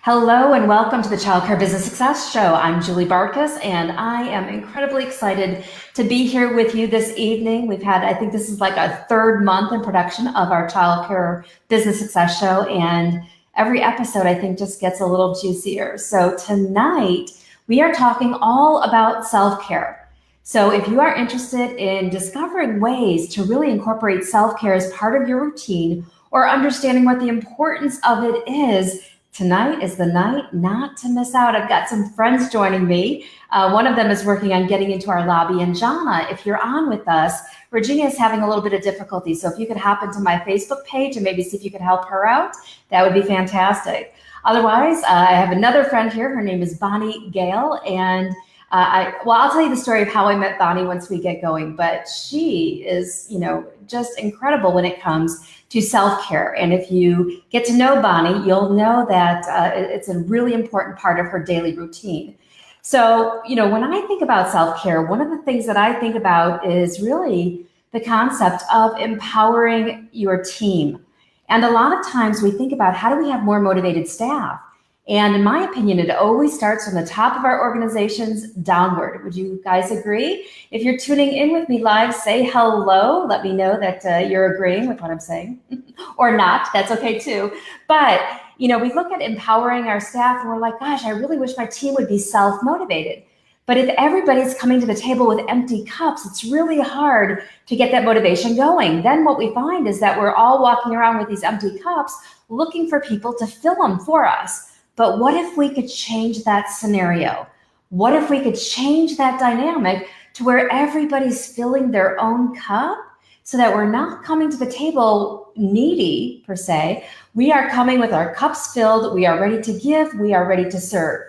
Hello and welcome to the Childcare Business Success Show. I'm Julie Bartkus and I am incredibly excited to be here with you this evening. We've had, I think this is like a third month in production of our Childcare Business Success Show, and every episode I think just gets a little juicier. So tonight we are talking all about self-care. So if you are interested in discovering ways to really incorporate self-care as part of your routine or understanding what the importance of it is, tonight is the night not to miss out. I've got some friends joining me. One of them is working on getting into our lobby. And Jana, if you're on with us, Regina is having a little bit of difficulty. So if you could hop into my Facebook page and maybe see if you could help her out, that would be fantastic. Otherwise, I have another friend here. Her name is Bonnie Gayle. And I'll tell you the story of how I met Bonnie once we get going. But she is, just incredible when it comes to self-care. And if you get to know Bonnie, you'll know that it's a really important part of her daily routine. So, when I think about self-care, one of the things that I think about is really the concept of empowering your team. And a lot of times we think about how do we have more motivated staff? And in my opinion, it always starts from the top of our organizations downward. Would you guys agree? If you're tuning in with me live, say hello. Let me know that you're agreeing with what I'm saying or not. That's okay too. But, we look at empowering our staff and we're like, gosh, I really wish my team would be self-motivated. But if everybody's coming to the table with empty cups, it's really hard to get that motivation going. Then what we find is that we're all walking around with these empty cups looking for people to fill them for us. But what if we could change that scenario? What if we could change that dynamic to where everybody's filling their own cup so that we're not coming to the table needy per se. We are coming with our cups filled. We are ready to give. We are ready to serve.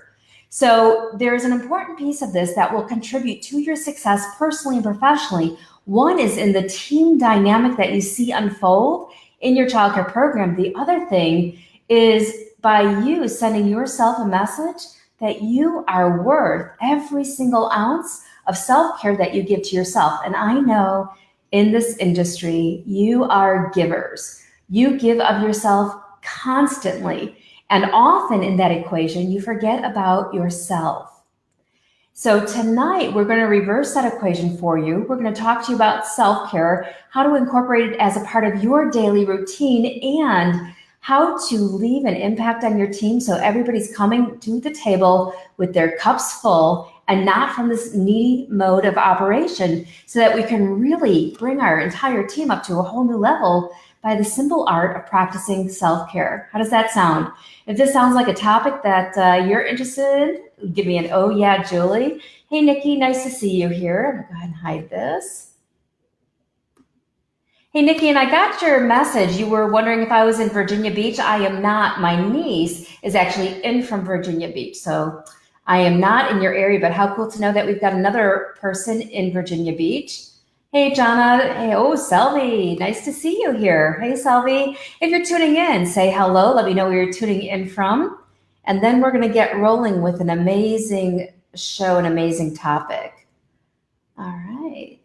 So there's an important piece of this that will contribute to your success personally and professionally. One is in the team dynamic that you see unfold in your childcare program. The other thing is by you sending yourself a message that you are worth every single ounce of self-care that you give to yourself. And I know in this industry, you are givers. You give of yourself constantly. And often in that equation, you forget about yourself. So tonight, we're going to reverse that equation for you. We're going to talk to you about self-care, how to incorporate it as a part of your daily routine, and how to leave an impact on your team so everybody's coming to the table with their cups full and not from this needy mode of operation, so that we can really bring our entire team up to a whole new level by the simple art of practicing self-care. How does that sound? If this sounds like a topic that you're interested in, give me an oh yeah, Julie. Hey, Nikki, nice to see you here. I'm gonna go ahead and hide this. Hey, Nikki, and I got your message. You were wondering if I was in Virginia Beach. I am not. My niece is actually in from Virginia Beach. So I am not in your area, but how cool to know that we've got another person in Virginia Beach. Hey, Jana. Hey, oh, Selby. Nice to see you here. Hey, Selby. If you're tuning in, say hello. Let me know where you're tuning in from. And then we're going to get rolling with an amazing show, an amazing topic. All right.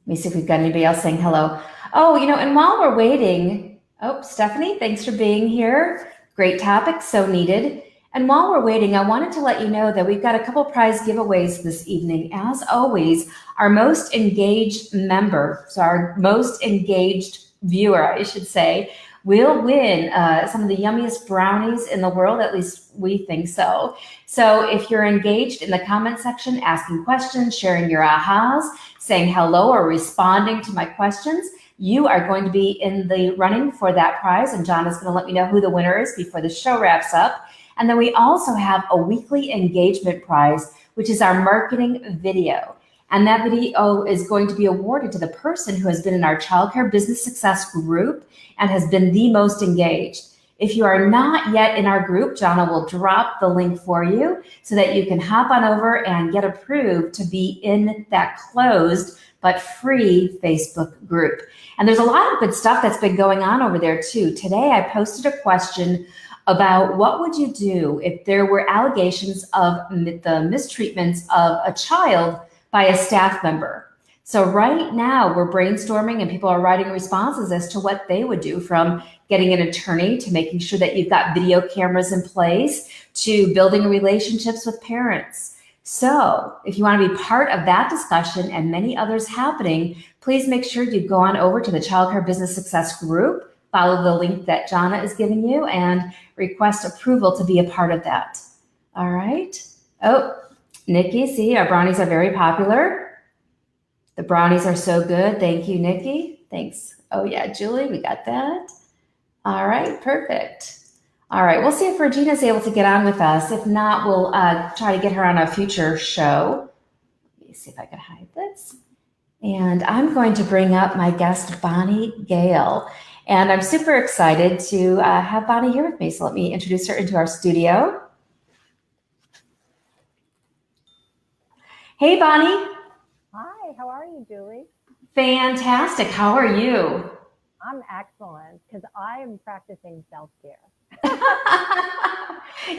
Let me see if we've got anybody else saying hello. Oh, and while we're waiting, Stephanie, thanks for being here. Great topic, so needed. And while we're waiting, I wanted to let you know that we've got a couple prize giveaways this evening. As always, our most engaged member, so our most engaged viewer, I should say, will win some of the yummiest brownies in the world, at least we think so. So if you're engaged in the comment section, asking questions, sharing your ahas, saying hello, or responding to my questions, you are going to be in the running for that prize. And John is going to let me know who the winner is before the show wraps up. And then we also have a weekly engagement prize, which is our marketing video. And that video is going to be awarded to the person who has been in our childcare business success group and has been the most engaged. If you are not yet in our group, Jana will drop the link for you so that you can hop on over and get approved to be in that closed but free Facebook group. And there's a lot of good stuff that's been going on over there too. Today, I posted a question about what would you do if there were allegations of the mistreatments of a child by a staff member. So right now we're brainstorming and people are writing responses as to what they would do, from getting an attorney to making sure that you've got video cameras in place to building relationships with parents. So if you want to be part of that discussion and many others happening, please make sure you go on over to the Childcare Business Success group, follow the link that Jana is giving you, and request approval to be a part of that. All right. Oh, Nikki, see, our brownies are very popular. The brownies are so good. Thank you, Nikki. Thanks. Oh, yeah, Julie, we got that. All right, perfect. All right, we'll see if Regina's able to get on with us. If not, we'll try to get her on a future show. Let me see if I can hide this. And I'm going to bring up my guest, Bonnie Gayle. And I'm super excited to have Bonnie here with me. So let me introduce her into our studio. Hey, Bonnie. Hi, how are you, Julie? Fantastic. How are you? I'm excellent because I am practicing self-care.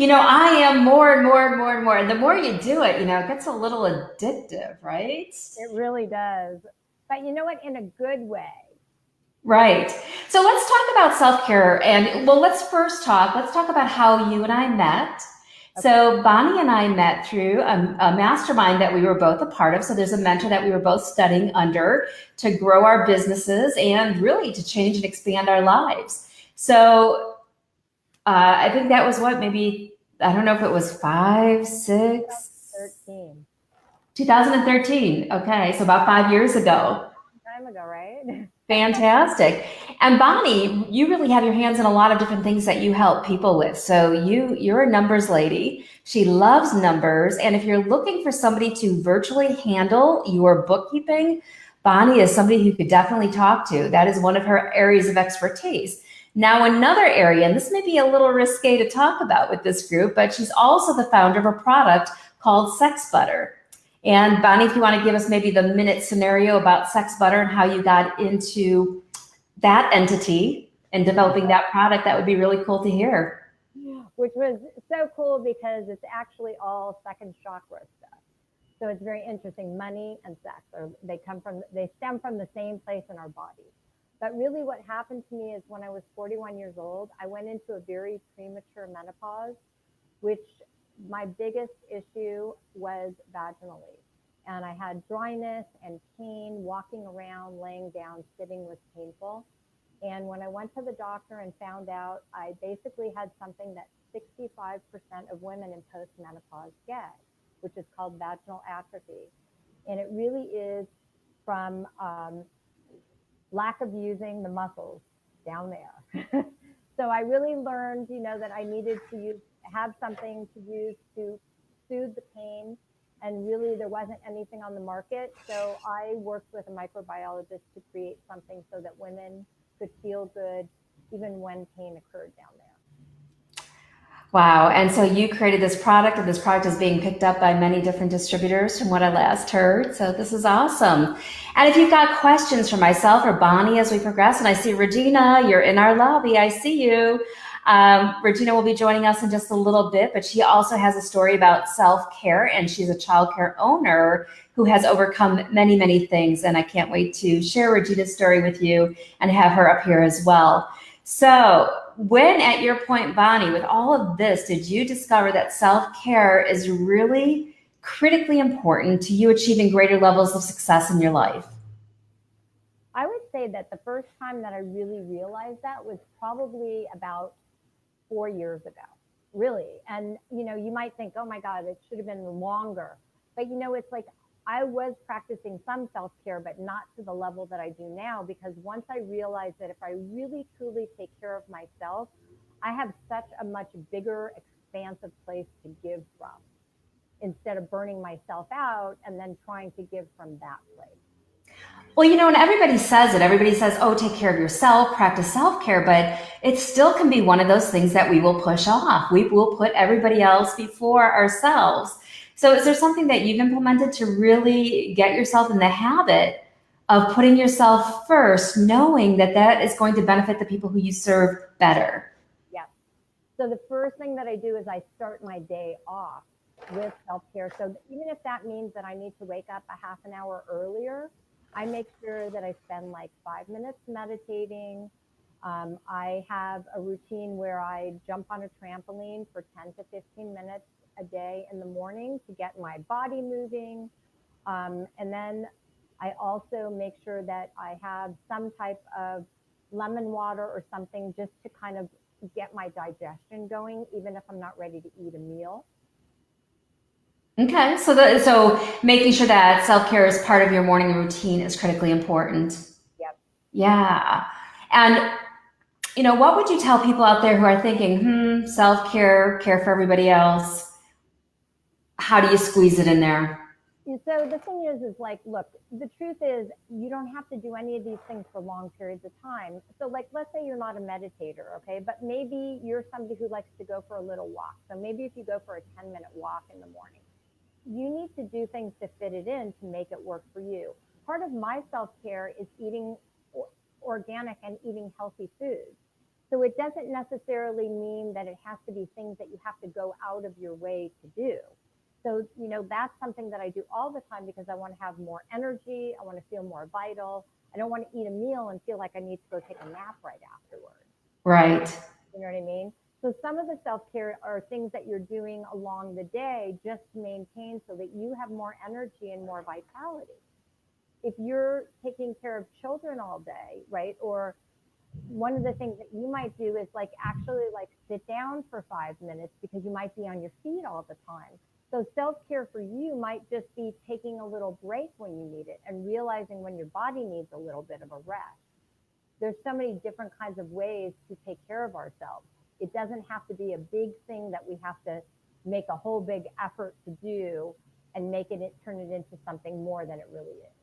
I am more and more and more and more. And the more you do it, it gets a little addictive, right? It really does. But you know what? In a good way. Right. So let's talk about self-care. And well, let's talk about how you and I met. Okay. So Bonnie and I met through a mastermind that we were both a part of. So there's a mentor that we were both studying under to grow our businesses and really to change and expand our lives. So I think that was maybe, I don't know if it was 5, 6, 13. 2013. Okay, so about 5 years ago. Time ago, right? Fantastic. And Bonnie, you really have your hands in a lot of different things that you help people with. So you're a numbers lady. She loves numbers. And if you're looking for somebody to virtually handle your bookkeeping, Bonnie is somebody who could definitely talk to. That is one of her areas of expertise. Now, another area, and this may be a little risque to talk about with this group, but she's also the founder of a product called Sex Butter. And Bonnie, if you want to give us maybe the minute scenario about Sex Butter and how you got into that entity and developing that product, that would be really cool to hear. Which was so cool because it's actually all second chakra stuff. So it's very interesting. Money and sex, they stem from the same place in our body. But really what happened to me is when I was 41 years old, I went into a very premature menopause, which my biggest issue was vaginally. And I had dryness and pain, walking around, laying down, sitting was painful. And when I went to the doctor and found out, I basically had something that 65% of women in postmenopause get, which is called vaginal atrophy. And it really is from lack of using the muscles down there. So I really learned, that I needed to have something to use to soothe the pain. And really there wasn't anything on the market. So I worked with a microbiologist to create something so that women could feel good even when pain occurred down there. Wow. And so you created this product, and this product is being picked up by many different distributors from what I last heard. So this is awesome. And if you've got questions for myself or Bonnie as we progress, and I see Regina, you're in our lobby. I see you. Regina will be joining us in just a little bit, but she also has a story about self-care, and she's a childcare owner who has overcome many, many things. And I can't wait to share Regina's story with you and have her up here as well. So when at your point, Bonnie, with all of this, did you discover that self-care is really critically important to you achieving greater levels of success in your life? I would say that the first time that I really realized that was probably about 4 years ago, really. And, you might think, oh my God, it should have been longer. But, it's like I was practicing some self-care, but not to the level that I do now, because once I realized that if I really truly take care of myself, I have such a much bigger, expansive place to give from, instead of burning myself out and then trying to give from that place. Well, and everybody says it. Everybody says, oh, take care of yourself, practice self-care, but it still can be one of those things that we will push off. We will put everybody else before ourselves. So is there something that you've implemented to really get yourself in the habit of putting yourself first, knowing that that is going to benefit the people who you serve better? Yes. So the first thing that I do is I start my day off with self-care. So even if that means that I need to wake up a half an hour earlier, I make sure that I spend like 5 minutes meditating. I have a routine where I jump on a trampoline for 10 to 15 minutes a day in the morning to get my body moving. And then I also make sure that I have some type of lemon water or something just to kind of get my digestion going, even if I'm not ready to eat a meal. Okay, so making sure that self-care is part of your morning routine is critically important. Yep. Yeah. And what would you tell people out there who are thinking, self-care, care for everybody else? How do you squeeze it in there? So the thing is like, look, the truth is you don't have to do any of these things for long periods of time. So like, let's say you're not a meditator, okay, but maybe you're somebody who likes to go for a little walk. So maybe if you go for a 10-minute walk in the morning, you need to do things to fit it in to make it work for you. Part of my self-care is eating organic and eating healthy foods. So it doesn't necessarily mean that it has to be things that you have to go out of your way to do. So, that's something that I do all the time because I want to have more energy. I want to feel more vital. I don't want to eat a meal and feel like I need to go take a nap right afterwards. Right. You know what I mean? So some of the self-care are things that you're doing along the day just to maintain so that you have more energy and more vitality. If you're taking care of children all day, right? Or one of the things that you might do is like actually like sit down for 5 minutes because you might be on your feet all the time. So self-care for you might just be taking a little break when you need it and realizing when your body needs a little bit of a rest. There's so many different kinds of ways to take care of ourselves. It doesn't have to be a big thing that we have to make a whole big effort to do and turn it into something more than it really is.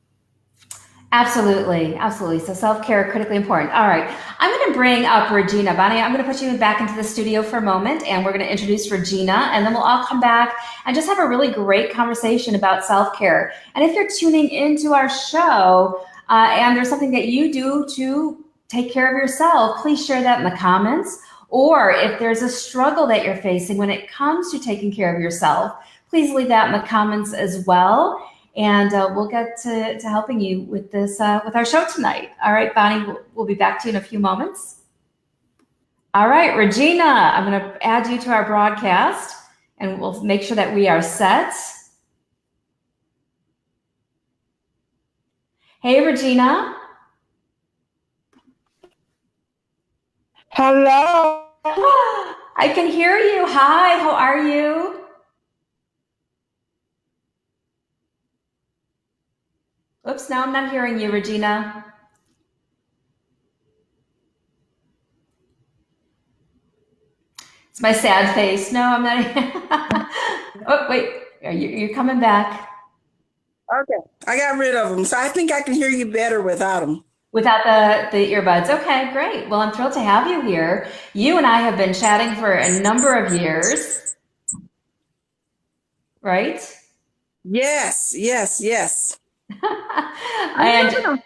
Absolutely. Absolutely. So self-care, critically important. All right. I'm going to bring up Regina. Bonnie, I'm going to put you back into the studio for a moment and we're going to introduce Regina and then we'll all come back and just have a really great conversation about self-care. And if you're tuning into our show and there's something that you do to take care of yourself, please share that in the comments. Or if there's a struggle that you're facing when it comes to taking care of yourself, please leave that in the comments as well. And we'll get to helping you with this, with our show tonight. All right, Bonnie, we'll be back to you in a few moments. All right, Regina, I'm going to add you to our broadcast and we'll make sure that we are set. Hey, Regina. Hello. I can hear you. Hi, how are you? Oops, now I'm not hearing you, Regina. It's my sad face. No, I'm not. Oh, wait, you're coming back. Okay, I got rid of them, so I think I can hear you better without them. Without the earbuds. Okay, great. Well, I'm thrilled to have you here. You and I have been chatting for a number of years, right? Yes. And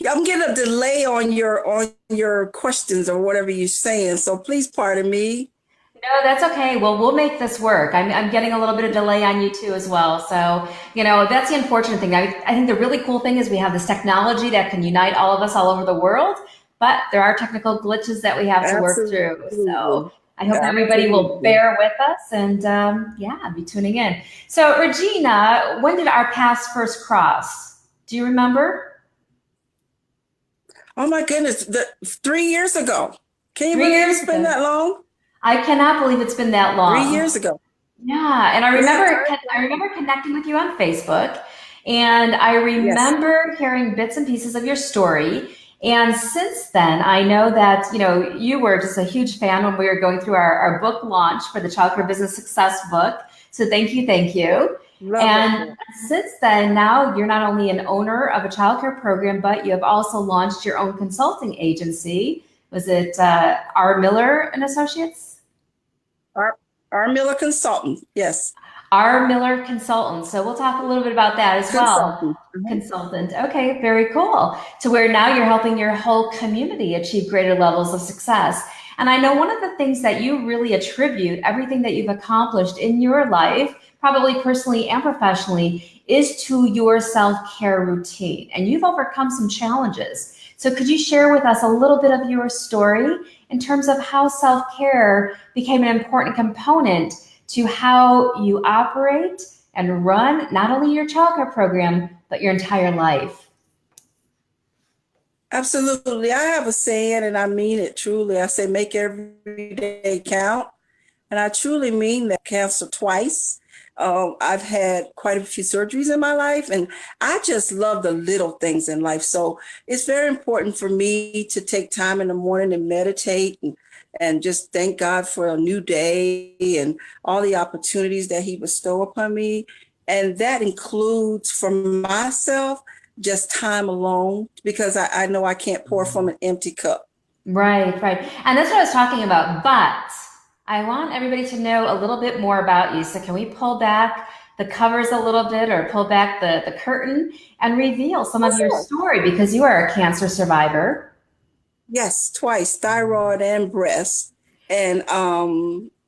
I'm getting a delay on your questions or whatever you're saying, so please pardon me. no, that's okay. Well, we'll make this work. I'm getting a little bit of delay on you too as well. So, that's the unfortunate thing. I think the really cool thing is we have this technology that can unite all of us all over the world, but there are technical glitches that we have to work through. So I hope everybody will bear with us and be tuning in. So Regina, when did our paths first cross? Do you remember? Oh my goodness, 3 years ago. Can you believe it's been that long? I cannot believe it's been that long. 3 years ago. Yeah, and I remember connecting with you on Facebook, and I remember hearing bits and pieces of your story. And since then, I know that you were just a huge fan when we were going through our book launch for the Childcare Business Success book. So thank you. And since then, now you're not only an owner of a childcare program, but you have also launched your own consulting agency. Was it R. Miller and Associates? R. Miller Consultant, yes. R. Miller Consultant. So we'll talk a little bit about that as well. Consultant. Okay, very cool. To where now you're helping your whole community achieve greater levels of success. And I know one of the things that you really attribute everything that you've accomplished in your life, probably personally and professionally, is to your self-care routine. And you've overcome some challenges. So could you share with us a little bit of your story in terms of how self-care became an important component to how you operate and run not only your childcare program, but your entire life? Absolutely. I have a saying, and I mean it truly. I say, make every day count. And I truly mean that. Cancer twice. I've had quite a few surgeries in my life, and I just love the little things in life. So it's very important for me to take time in the morning and meditate and just thank God for a new day and all the opportunities that He bestow upon me. And that includes for myself just time alone, because I know I can't pour from an empty cup. Right, right. And that's what I was talking about. But I want everybody to know a little bit more about you. So can we pull back the covers a little bit, or pull back the curtain and reveal some of your story, because you are a cancer survivor? Yes, twice, thyroid and breast. And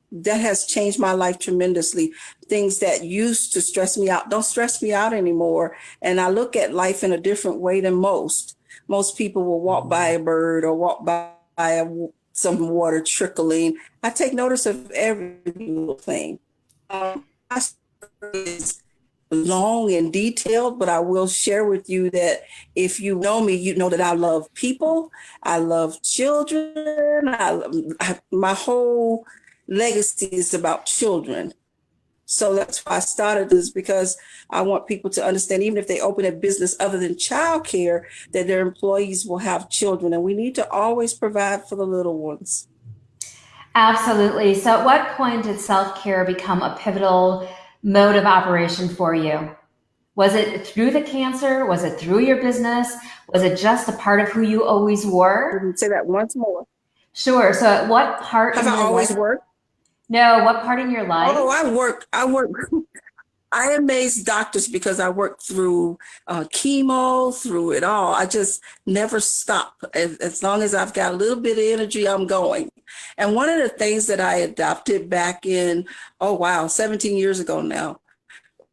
that has changed my life tremendously. Things that used to stress me out don't stress me out anymore. And I look at life in a different way than most. Most people will walk by a bird or walk by some water trickling. I take notice of every little thing. My story is long and detailed, but I will share with you that if you know me, you know that I love people, I love children. My whole legacy is about children. So that's why I started this, because I want people to understand, even if they open a business other than childcare, that their employees will have children, and we need to always provide for the little ones. Absolutely. So at what point did self-care become a pivotal mode of operation for you? Was it through the cancer? Was it through your business? Was it just a part of who you always were? Say that once more. Sure. So at what part Have in I your always life? worked? No, what part in your life? Oh, I work. I amaze doctors because I work through chemo, through it all. I just never stop. As long as I've got a little bit of energy, I'm going. And one of the things that I adopted back in, oh wow, 17 years ago now,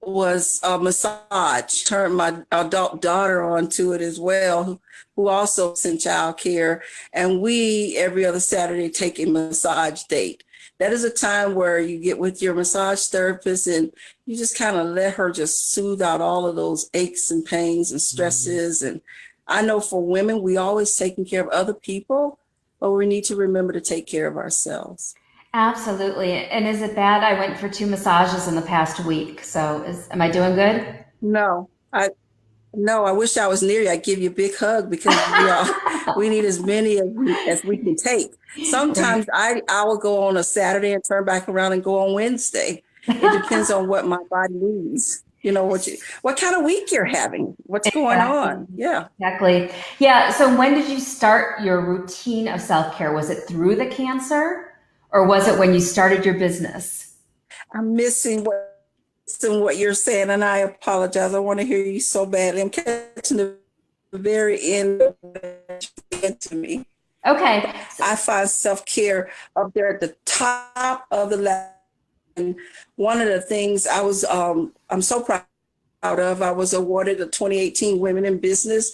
was a massage. Turned my adult daughter onto it as well, who also is in childcare. And we, every other Saturday, take a massage date. That is a time where you get with your massage therapist and you just kind of let her just soothe out all of those aches and pains and stresses. And I know for women, we always taking care of other people, but we need to remember to take care of ourselves. Absolutely. And is it bad? I went for 2 massages in the past week. So am I doing good? No, I wish I was near you. I'd give you a big hug, because we need as many as we can take. Sometimes I will go on a Saturday and turn back around and go on Wednesday. It depends on what my body needs. You know, what kind of week you're having, what's going on. Yeah. Exactly. Yeah. So when did you start your routine of self-care? Was it through the cancer, or was it when you started your business? I'm missing what you're saying, and I apologize. I want to hear you so badly. I'm catching the very end of it to me. Okay. I find self-care up there at the top of the list. And one of the things I'm so proud of, I was awarded the 2018 Women in Business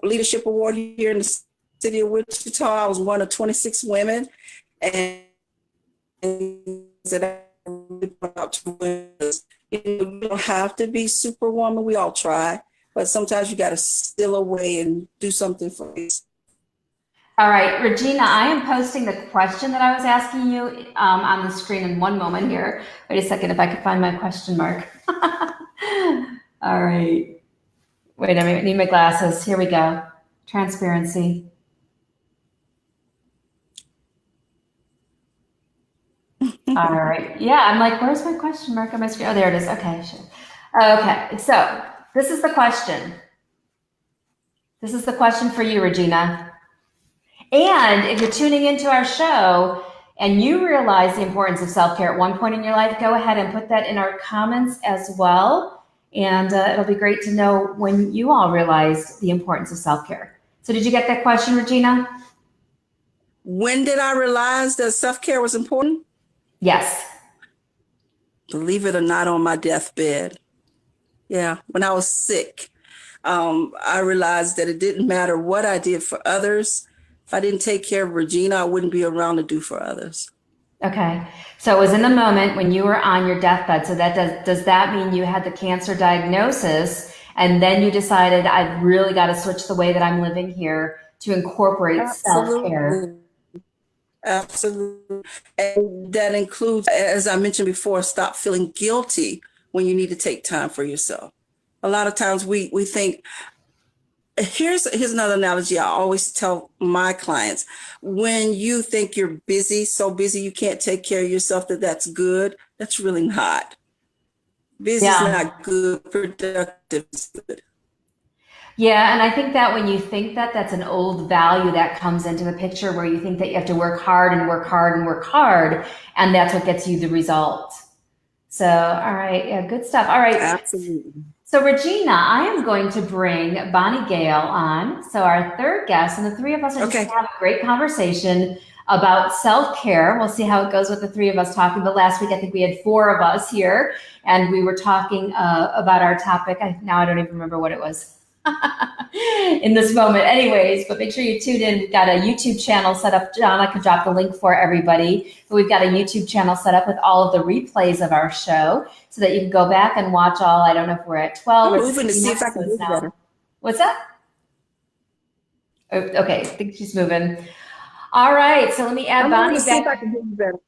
Leadership Award here in the city of Wichita. I was one of 26 women, and that I really put out to women. You don't have to be superwoman. We all try, but sometimes you got to steal away and do something for yourself. All right, Regina, I am posting the question that I was asking you on the screen in one moment here. Wait a second, if I could find my question mark. All right. Wait, I need my glasses. Here we go. Transparency. All right. Yeah, I'm like, where's my question mark on my screen? Oh, there it is. Okay, sure. Okay, so this is the question. This is the question for you, Regina. And if you're tuning into our show and you realize the importance of self-care at one point in your life, go ahead and put that in our comments as well. And it'll be great to know when you all realized the importance of self-care. So did you get that question, Regina? When did I realize that self-care was important? Yes. Believe it or not, on my deathbed. Yeah, when I was sick, I realized that it didn't matter what I did for others. If I didn't take care of Regina, I wouldn't be around to do for others. Okay. So it was in the moment when you were on your deathbed. So that does that mean you had the cancer diagnosis and then you decided I've really got to switch the way that I'm living here to incorporate self-care? Absolutely. Absolutely. And that includes, as I mentioned before, stop feeling guilty when you need to take time for yourself. A lot of times we think, here's another analogy I always tell my clients. When you think you're busy, so busy you can't take care of yourself, that's good. That's really not. Busy is Yeah. not good. Productive is good. Yeah, and I think that when you think that, that's an old value that comes into the picture where you think that you have to work hard and work hard and work hard, and that's what gets you the result. So, all right, yeah, good stuff. All right. Absolutely. So, Regina, I am going to bring Bonnie Gayle on. So, our third guest, and the three of us are just Okay. going to have a great conversation about self care. We'll see how it goes with the three of us talking. But last week, I think we had four of us here, and we were talking about our topic. Now I don't even remember what it was in this moment. Anyways, but make sure you tune in. We've got a YouTube channel set up. John, I could drop the link for everybody. But we've got a YouTube channel set up with all of the replays of our show so that you can go back and watch all. I don't know if we're at 12 I'm or moving to 16 see if I can episodes do now. better. What's that? Oh, okay, I think she's moving. All right, so let me add I'm Bonnie moving to see if I back. can do better.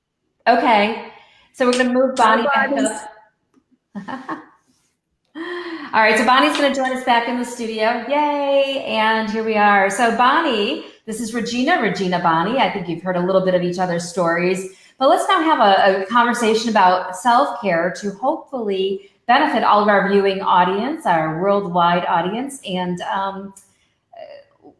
Okay, so we're going to move Bonnie back Bonnie. up. All right, so Bonnie's going to join us back in the studio. Yay! And here we are. So Bonnie, this is Regina Bonnie. I think you've heard a little bit of each other's stories, but let's now have a conversation about self-care to hopefully benefit all of our viewing audience, our worldwide audience, and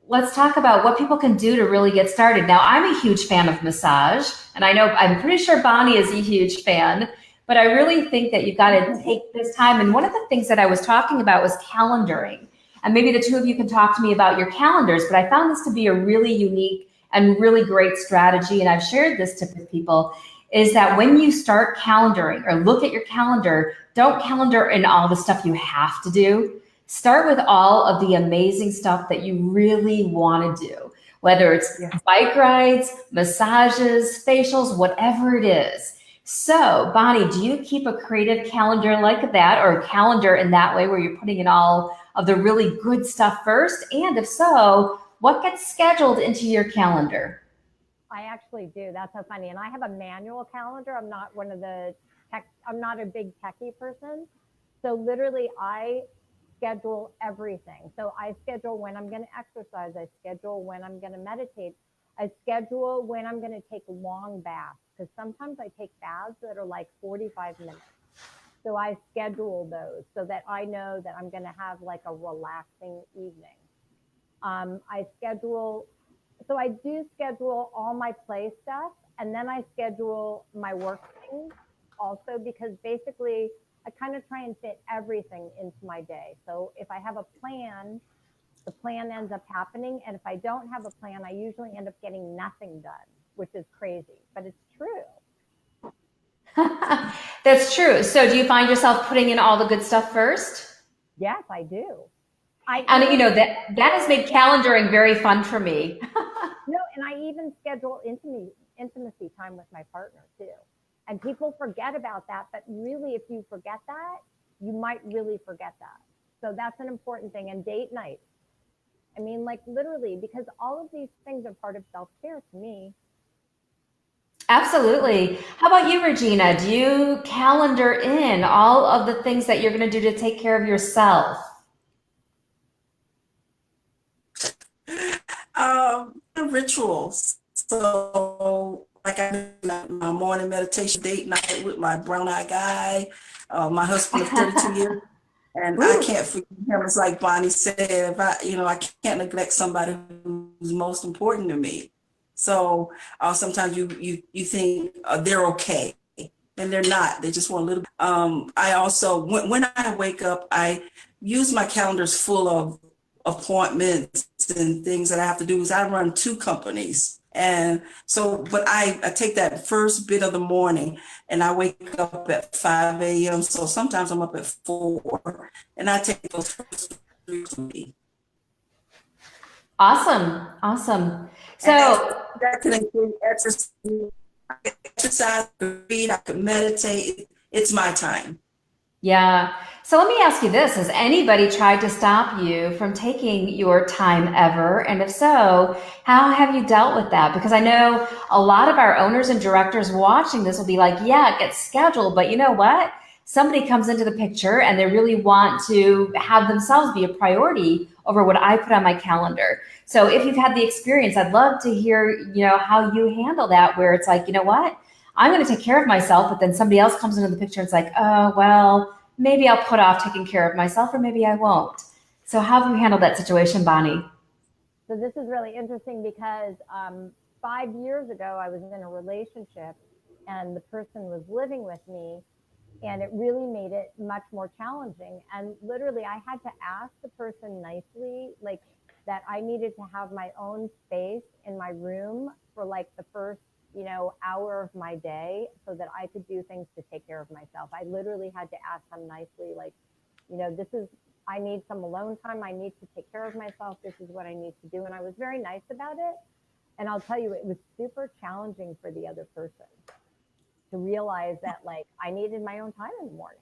let's talk about what people can do to really get started. Now, I'm a huge fan of massage, and I'm pretty sure Bonnie is a huge fan. But I really think that you've got to take this time. And one of the things that I was talking about was calendaring. And maybe the two of you can talk to me about your calendars, but I found this to be a really unique and really great strategy. And I've shared this tip with people is that when you start calendaring or look at your calendar, don't calendar in all the stuff you have to do. Start with all of the amazing stuff that you really want to do, whether it's bike rides, massages, facials, whatever it is. So, Bonnie, do you keep a creative calendar like that or a calendar in that way where you're putting in all of the really good stuff first? And if so, what gets scheduled into your calendar? I actually do. That's so funny. And I have a manual calendar. I'm not I'm not a big techie person. So literally I schedule everything. So I schedule when I'm going to exercise. I schedule when I'm going to meditate. I schedule when I'm going to take long baths because sometimes I take baths that are like 45 minutes. So I schedule those so that I know that I'm going to have like a relaxing evening. So I do schedule all my play stuff and then I schedule my work things also because basically I kind of try and fit everything into my day. So if I have a plan, the plan ends up happening. And if I don't have a plan, I usually end up getting nothing done, which is crazy, but it's true. That's true. So do you find yourself putting in all the good stuff first? Yes, I do. And you know, that has made calendaring very fun for me. No, and I even schedule intimacy time with my partner too. And people forget about that, but really if you forget that, you might really forget that. So that's an important thing. And date night. I mean, like literally, because all of these things are part of self-care to me. Absolutely. How about you, Regina? Do you calendar in all of the things that you're going to do to take care of yourself? Rituals. So, like I did my morning meditation date night with my brown-eyed guy, my husband of 32 years. And I can't forget him. It's like Bonnie said, if I can't neglect somebody who's most important to me. So sometimes you think they're okay, and they're not. They just want a little. I also, when I wake up, I use my calendars full of appointments and things that I have to do. Is I run two companies, And so, but I take that first bit of the morning and I wake up at 5 a.m. So sometimes I'm up at 4 and I take those first 3 Awesome. Awesome. and So that can include exercise, read, I could meditate. It's my time. yeah. So let me ask you this. Has anybody tried to stop you from taking your time ever? And if so, how have you dealt with that? Because I know a lot of our owners and directors watching this will be like, yeah, it gets scheduled. But you know what? Somebody comes into the picture and they really want to have themselves be a priority over what I put on my calendar. So if you've had the experience, I'd love to hear, how you handle that, where it's like, you know what? I'm going to take care of myself, but then somebody else comes into the picture and it's like, oh, well, maybe I'll put off taking care of myself or maybe I won't. So how have you handled that situation, Bonnie? So this is really interesting because 5 years ago, I was in a relationship and the person was living with me, and it really made it much more challenging. And literally, I had to ask the person nicely, like, that I needed to have my own space in my room for like the first, hour of my day so that I could do things to take care of myself. I literally had to ask them nicely, like, this is, I need some alone time. I need to take care of myself. This is what I need to do. And I was very nice about it. And I'll tell you, it was super challenging for the other person to realize that, like, I needed my own time in the morning.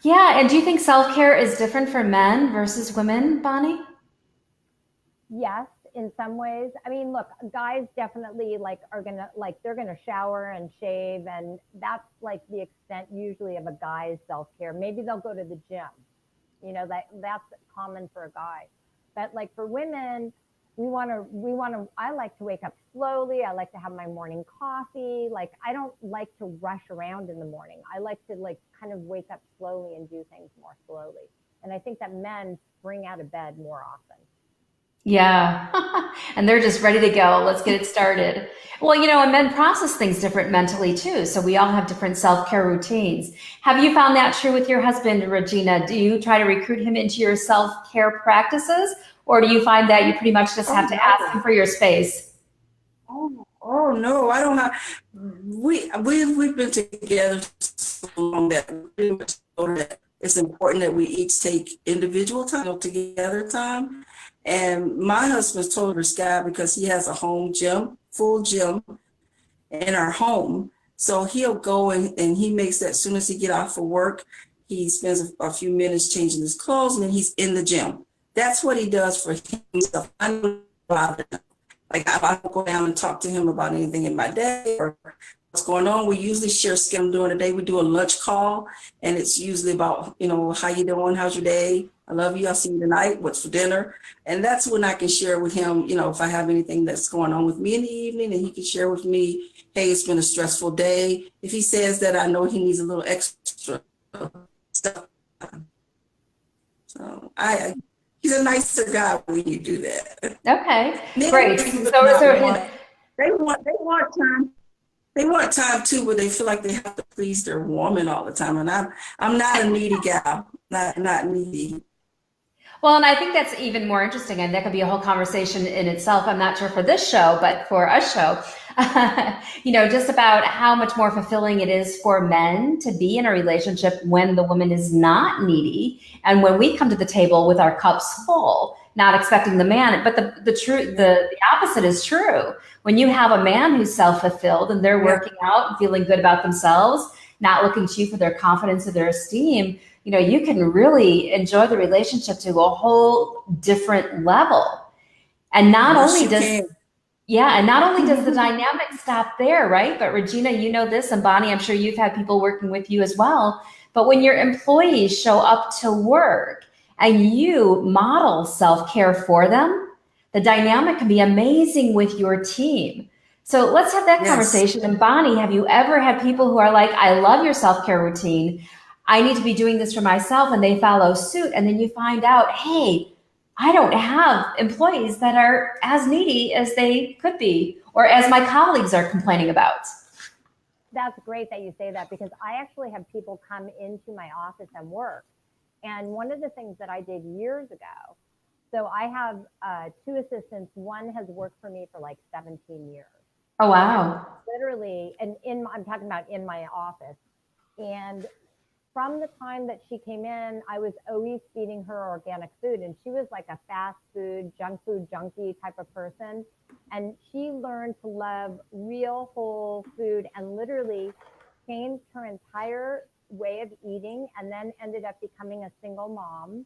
Yeah, and do you think self-care is different for men versus women, Bonnie? Yes, in some ways. I mean, look, guys definitely they're gonna shower and shave, and that's like the extent usually of a guy's self-care. Maybe they'll go to the gym. That's common for a guy. But like for women, we want to I like to wake up slowly. I like to have my morning coffee. Like, I don't like to rush around in the morning. I like to like kind of wake up slowly and do things more slowly. And I think that men spring out of bed more often. Yeah. And they're just ready to go. Let's get it started. Well, and men process things different mentally too. So we all have different self-care routines. Have you found that true with your husband, Regina? Do you try to recruit him into your self-care practices? Or do you find that you pretty much just Oh have to ask no. him for your space? Oh no, I don't have. We've been together so long that we pretty much know that it's important that we each take individual time, together time. And my husband's totally sky because he has a home gym, full gym in our home. So he'll go and he makes that as soon as he get off of work, he spends a few minutes changing his clothes and then he's in the gym. That's what he does for himself. I don't bother him. Like, if I don't go down and talk to him about anything in my day or what's going on, we usually share schedule during the day. We do a lunch call, and it's usually about, how you doing? How's your day? I love you. I'll see you tonight. What's for dinner? And that's when I can share with him, if I have anything that's going on with me in the evening, and he can share with me, hey, it's been a stressful day. If he says that, I know he needs a little extra stuff. So he's a nicer guy when you do that. Okay, Men, great. believe it or So, not, so they want time. They want time too, but they feel like they have to please their woman all the time. And I'm not a needy gal, not needy. Well, and I think that's even more interesting, and that could be a whole conversation in itself. I'm not sure for this show, but for a show, just about how much more fulfilling it is for men to be in a relationship when the woman is not needy, and when we come to the table with our cups full, not expecting the man. But the opposite is true. When you have a man who's self-fulfilled and they're Yeah, working out and feeling good about themselves, not looking to you for their confidence or their esteem, you can really enjoy the relationship to a whole different level. And not yes, only you does, can. yeah, and not only does the dynamic stop there, right? But Regina, you know this, and Bonnie, I'm sure you've had people working with you as well. But when your employees show up to work and you model self-care for them, the dynamic can be amazing with your team. So let's have that Yes. conversation. And Bonnie, have you ever had people who are like, I love your self-care routine. I need to be doing this for myself, and they follow suit. And then you find out, hey, I don't have employees that are as needy as they could be, or as my colleagues are complaining about. That's great that you say that, because I actually have people come into my office and work. And one of the things that I did years ago So I have two assistants. One has worked for me for like 17 years. Oh, wow. Literally, and I'm talking about in my office. And from the time that she came in, I was always feeding her organic food. And she was like a fast food junkie type of person. And she learned to love real whole food and literally changed her entire way of eating, and then ended up becoming a single mom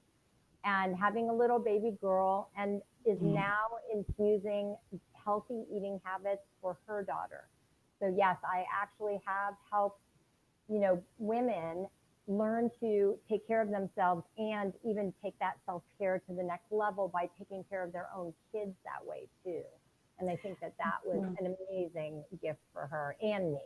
and having a little baby girl, and is now infusing healthy eating habits for her daughter. So yes, I actually have helped, women learn to take care of themselves and even take that self-care to the next level by taking care of their own kids that way too. And I think that was an amazing gift for her and me.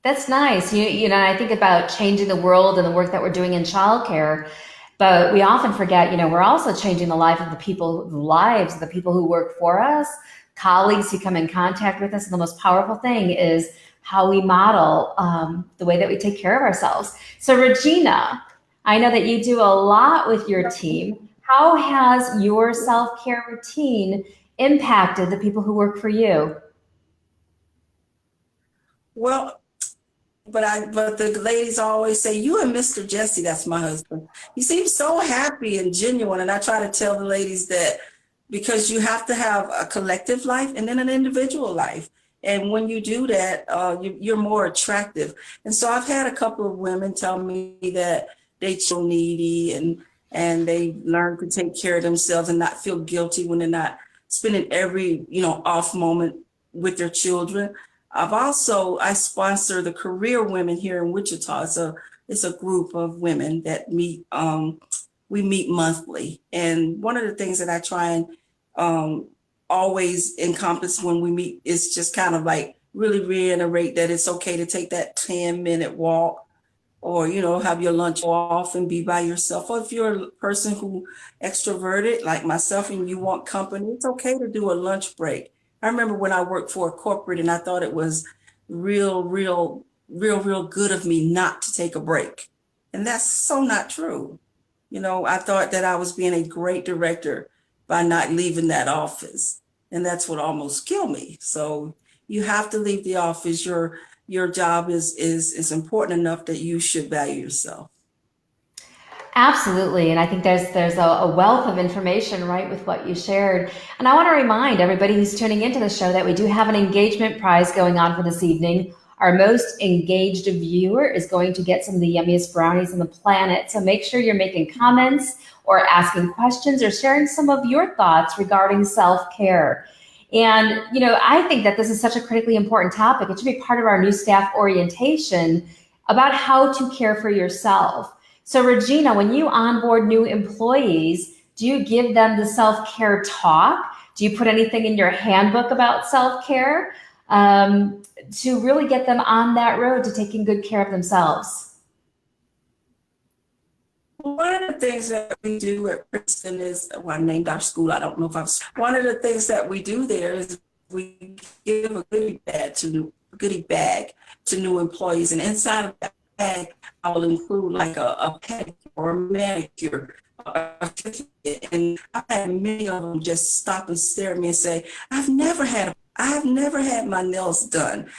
That's nice. I think about changing the world and the work that we're doing in childcare, but we often forget, we're also changing the lives of the people who work for us, colleagues who come in contact with us. And the most powerful thing is how we model the way that we take care of ourselves. So Regina, I know that you do a lot with your team. How has your self-care routine impacted the people who work for you? Well, but the ladies always say, you and Mr. Jesse, that's my husband, he seems so happy and genuine. And I try to tell the ladies that because you have to have a collective life and then an individual life. And when you do that, you're more attractive. And so I've had a couple of women tell me that they feel needy and they learn to take care of themselves and not feel guilty when they're not spending every, off moment with their children. I sponsor the Career Women here in Wichita. It's a group of women that meet. We meet monthly, and one of the things that I try and always encompass when we meet is just kind of like really reiterate that it's okay to take that 10-minute walk, or have your lunch off and be by yourself. Or if you're a person who extroverted like myself and you want company, it's okay to do a lunch break. I remember when I worked for a corporate and I thought it was real good of me not to take a break. And that's so not true. I thought that I was being a great director by not leaving that office. And that's what almost killed me. So you have to leave the office. Your job is important enough that you should value yourself. Absolutely. And I think there's a wealth of information right with what you shared. And I want to remind everybody who's tuning into the show that we do have an engagement prize going on for this evening. Our most engaged viewer is going to get some of the yummiest brownies on the planet. So make sure you're making comments or asking questions or sharing some of your thoughts regarding self-care. And, I think that this is such a critically important topic. It should be part of our new staff orientation about how to care for yourself. So Regina, when you onboard new employees, do you give them the self-care talk? Do you put anything in your handbook about self-care to really get them on that road to taking good care of themselves? One of the things that we do at Princeton is, I named our school, I don't know if one of the things that we do there is we give a goodie bag to new employees. And inside of that bag, I will include like a pedicure or a manicure, a certificate. And I've had many of them just stop and stare at me and say, I've never had my nails done.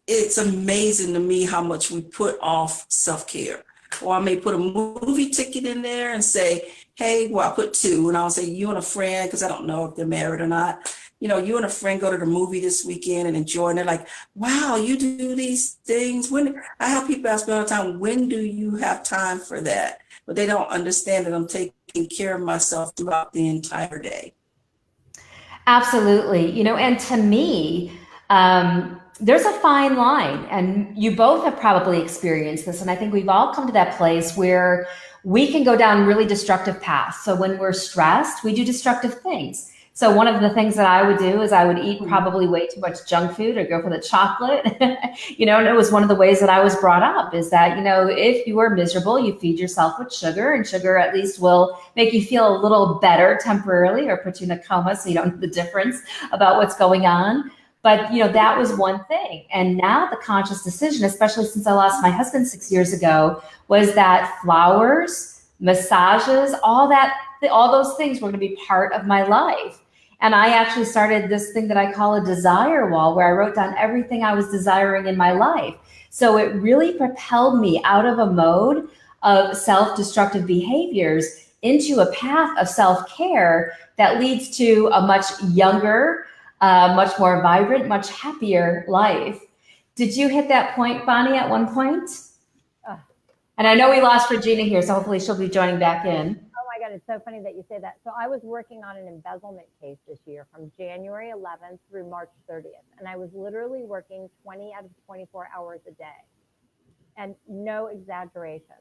It's amazing to me how much we put off self-care. Or I may put a movie ticket in there and say, hey, well, I put two, and I'll say you and a friend, because I don't know if they're married or not. You and a friend go to the movie this weekend and enjoy, and they're like, wow, you do these things. I have people ask me all the time, when do you have time for that? But they don't understand that I'm taking care of myself throughout the entire day. Absolutely. And to me, there's a fine line, and you both have probably experienced this. And I think we've all come to that place where we can go down really destructive paths. So when we're stressed, we do destructive things. So one of the things that I would do is I would eat probably way too much junk food or go for the chocolate, and it was one of the ways that I was brought up is that, if you are miserable, you feed yourself with sugar, and sugar at least will make you feel a little better temporarily or put you in a coma so you don't know the difference about what's going on. But, that was one thing. And now the conscious decision, especially since I lost my husband 6 years ago, was that flowers, massages, all that all those things were going to be part of my life. And I actually started this thing that I call a desire wall, where I wrote down everything I was desiring in my life. So it really propelled me out of a mode of self-destructive behaviors into a path of self-care that leads to a much younger, much more vibrant, much happier life. Did you hit that point, Bonnie, at one point? Ugh. And I know we lost Regina here, so hopefully she'll be joining back in. Oh my God, it's so funny that you say that. So I was working on an embezzlement case this year from January 11th through March 30th. And I was literally working 20 out of 24 hours a day. And no exaggeration.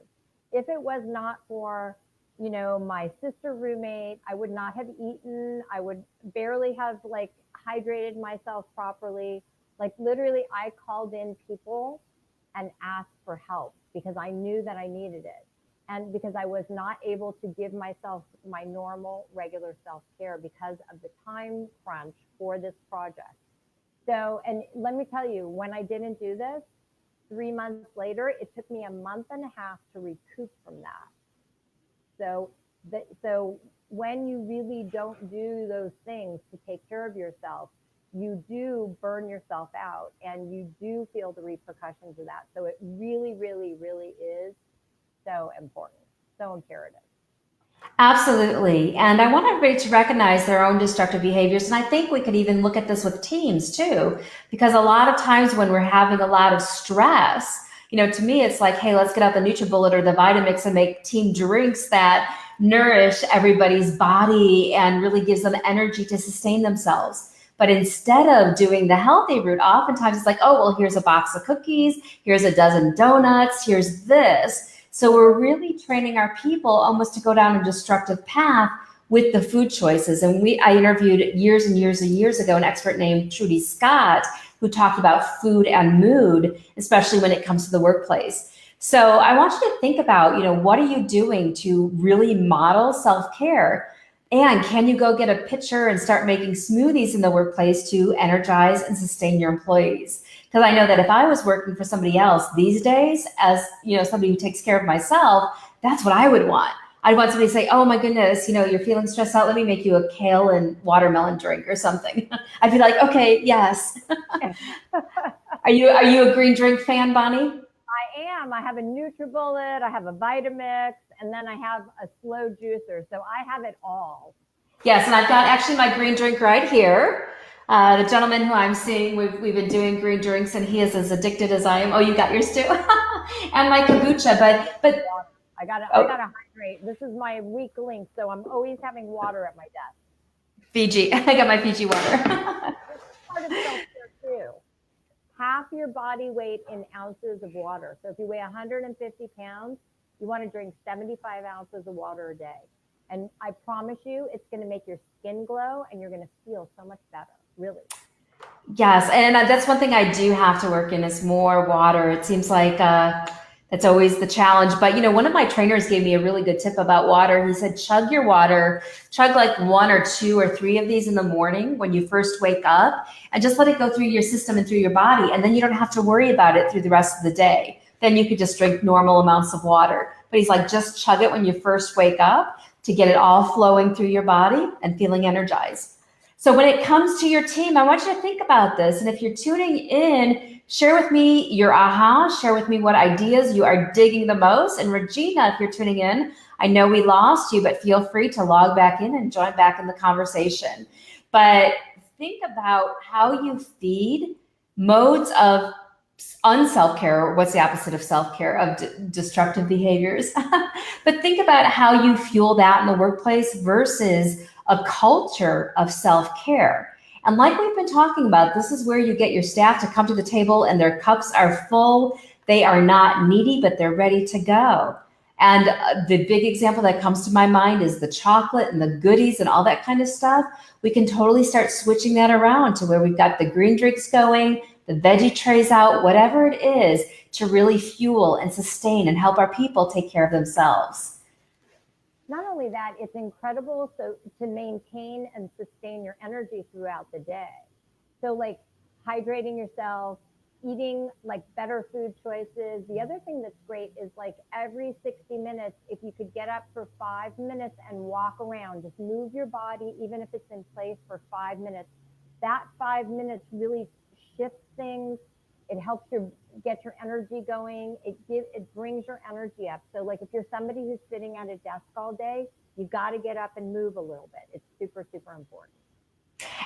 If it was not for, you know, my sister roommate, I would not have eaten. I would barely have like hydrated myself properly. Like literally I called in people and asked for help because I knew that I needed it. And because I was not able to give myself my normal, regular self-care because of the time crunch for this project. So, and let me tell you, when I didn't do this, 3 months later, it took me a month and a half to recoup from that. So when you really don't do those things to take care of yourself, you do burn yourself out and you do feel the repercussions of that. So it really, really, really is so important, so imperative. Absolutely. And I want everybody to recognize their own destructive behaviors. And I think we could even look at this with teams too, because a lot of times when we're having a lot of stress, you know, to me, it's like, hey, let's get out the NutriBullet or the Vitamix and make team drinks that nourish everybody's body and really gives them energy to sustain themselves. But instead of doing the healthy route, oftentimes it's like, oh, well, here's a box of cookies, here's a dozen donuts, here's this. So we're really training our people almost to go down a destructive path with the food choices. And I interviewed years and years and years ago an expert named Trudy Scott, who talked about food and mood, especially when it comes to the workplace. So I want you to think about, you know, what are you doing to really model self-care? And can you go get a pitcher and start making smoothies in the workplace to energize and sustain your employees? Because I know that if I was working for somebody else these days, as you know, somebody who takes care of myself, that's what I would want. I'd want somebody to say, "Oh my goodness, you know, you're feeling stressed out. Let me make you a kale and watermelon drink or something." I'd be like, "Okay, yes." Are you a green drink fan, Bonnie? I am. I have a NutriBullet, I have a Vitamix, and then I have a slow juicer. So I have it all. Yes, and I've got actually my green drink right here. The gentleman who I'm seeing, we've been doing green drinks, and he is as addicted as I am. Oh, you got yours too, and my kombucha. But I gotta hydrate. This is my weak link, so I'm always having water at my desk. Fiji, I got my Fiji water. Part of self-care too. Half your body weight in ounces of water. So if you weigh 150 pounds, you want to drink 75 ounces of water a day. And I promise you, it's going to make your skin glow and you're going to feel so much better, really. Yes, and that's one thing I do have to work in is more water. It seems like that's always the challenge. But, you know, one of my trainers gave me a really good tip about water. He said, chug your water, chug like 1 or 2 or 3 of these in the morning when you first wake up, and just let it go through your system and through your body. And then you don't have to worry about it through the rest of the day. Then you could just drink normal amounts of water. But he's like, just chug it when you first wake up to get it all flowing through your body and feeling energized. So when it comes to your team, I want you to think about this. And if you're tuning in, share with me your aha, share with me what ideas you are digging the most. And Regina, if you're tuning in, I know we lost you, but feel free to log back in and join back in the conversation. But think about how you feed modes of unself-care, or what's the opposite of self-care, of destructive behaviors. But think about how you fuel that in the workplace versus a culture of self-care. And like we've been talking about, this is where you get your staff to come to the table and their cups are full. They are not needy, but they're ready to go. And the big example that comes to my mind is the chocolate and the goodies and all that kind of stuff. We can totally start switching that around to where we've got the green drinks going, the veggie trays out, whatever it is, to really fuel and sustain and help our people take care of themselves. Not only that, it's incredible to maintain and sustain your energy throughout the day. So like hydrating yourself, eating like better food choices. The other thing that's great is like every 60 minutes, if you could get up for 5 minutes and walk around, just move your body, even if it's in place for 5 minutes, that 5 minutes really shifts things. It helps you get your energy going. It brings your energy up. So like if you're somebody who's sitting at a desk all day, you got to get up and move a little bit. It's super, super important.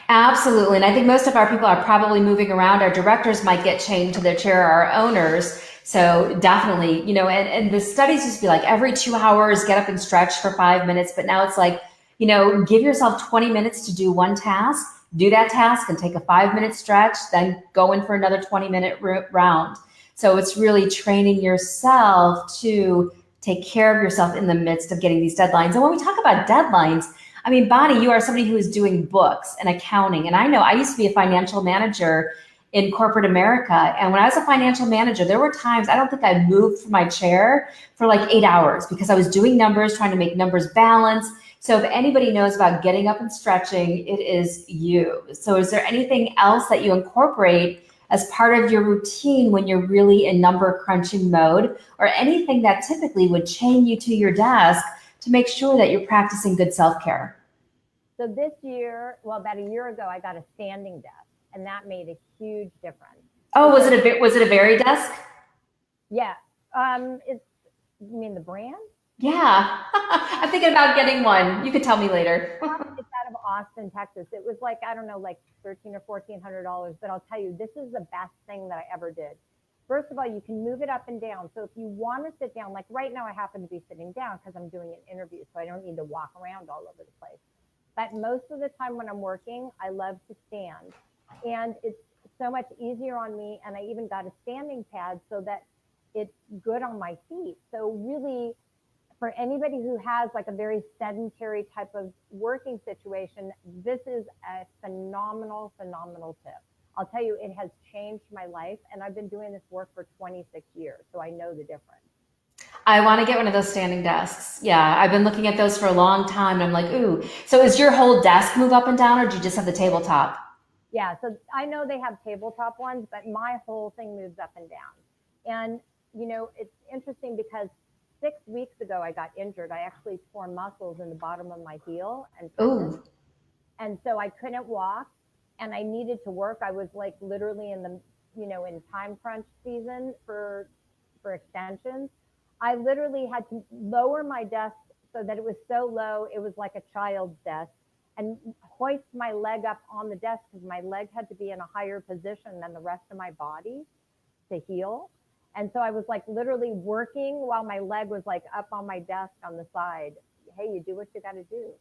Absolutely. And I think most of our people are probably moving around. Our directors might get chained to their chair, our owners. So definitely, and the studies used to be like every 2 hours, get up and stretch for 5 minutes. But now it's like, give yourself 20 minutes to do one task, do that task and take a 5-minute stretch, then go in for another 20-minute round. So it's really training yourself to take care of yourself in the midst of getting these deadlines. And when we talk about deadlines, I mean, Bonnie, you are somebody who is doing books and accounting. And I know I used to be a financial manager in corporate America. And when I was a financial manager, there were times I don't think I moved from my chair for like 8 hours because I was doing numbers, trying to make numbers balance. So if anybody knows about getting up and stretching, it is you. So is there anything else that you incorporate as part of your routine when you're really in number crunching mode, or anything that typically would chain you to your desk to make sure that you're practicing good self-care? So this year, well, about a year ago, I got a standing desk, and that made a huge difference. Oh, was it a very desk? Yeah. You mean the brand? Yeah. I'm thinking about getting one. You could tell me later. It's out of Austin, Texas. It was like, I don't know, like $1,300 or $1,400. But I'll tell you, this is the best thing that I ever did. First of all, you can move it up and down. So if you want to sit down, like right now I happen to be sitting down because I'm doing an interview, so I don't need to walk around all over the place. But most of the time when I'm working, I love to stand. And it's so much easier on me. And I even got a standing pad so that it's good on my feet. So really, for anybody who has like a very sedentary type of working situation, this is a phenomenal, phenomenal tip. I'll tell you, it has changed my life. And I've been doing this work for 26 years. So I know the difference. I want to get one of those standing desks. Yeah, I've been looking at those for a long time. And I'm like, ooh. So is your whole desk move up and down, or do you just have the tabletop? Yeah, so I know they have tabletop ones, but my whole thing moves up and down. And, it's interesting because 6 weeks ago I got injured. I actually tore muscles in the bottom of my heel and tendons. Ooh. And so I couldn't walk and I needed to work. I was like literally in the, in time crunch season for extensions. I literally had to lower my desk so that it was so low, it was like a child's desk, and hoist my leg up on the desk because my leg had to be in a higher position than the rest of my body to heal. And so I was like literally working while my leg was like up on my desk on the side. Hey, you do what you got to do.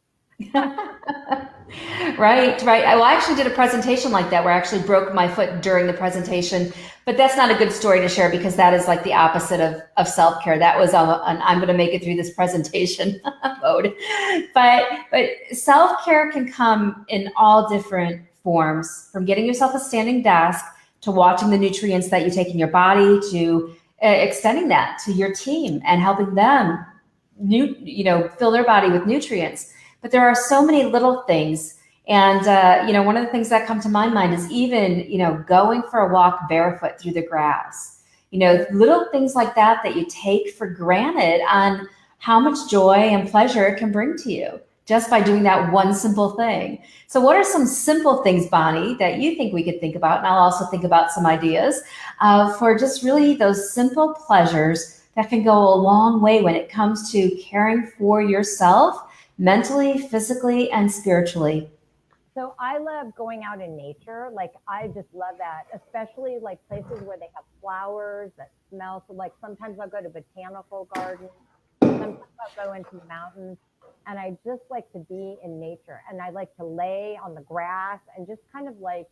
Right, right. I actually did a presentation like that where I actually broke my foot during the presentation, but that's not a good story to share because that is like the opposite of self-care. That was an I'm going to make it through this presentation mode. But self-care can come in all different forms, from getting yourself a standing desk to watching the nutrients that you take in your body to extending that to your team and helping them fill their body with nutrients. But there are so many little things. And, one of the things that come to my mind is even, going for a walk barefoot through the grass, little things like that you take for granted on how much joy and pleasure it can bring to you just by doing that one simple thing. So what are some simple things, Bonnie, that you think we could think about? And I'll also think about some ideas for just really those simple pleasures that can go a long way when it comes to caring for yourself mentally, physically, and spiritually. So I love going out in nature. Like I just love that, especially like places where they have flowers that smell. So like sometimes I'll go to botanical gardens, sometimes I'll go into the mountains, and I just like to be in nature. And I like to lay on the grass and just kind of like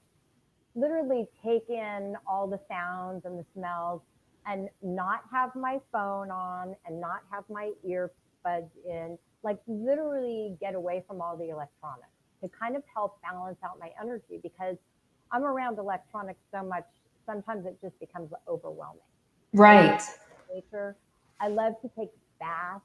literally take in all the sounds and the smells and not have my phone on and not have my earbuds in, like literally get away from all the electronics to kind of help balance out my energy, because I'm around electronics so much, sometimes it just becomes overwhelming. Right. Nature. I love to take baths.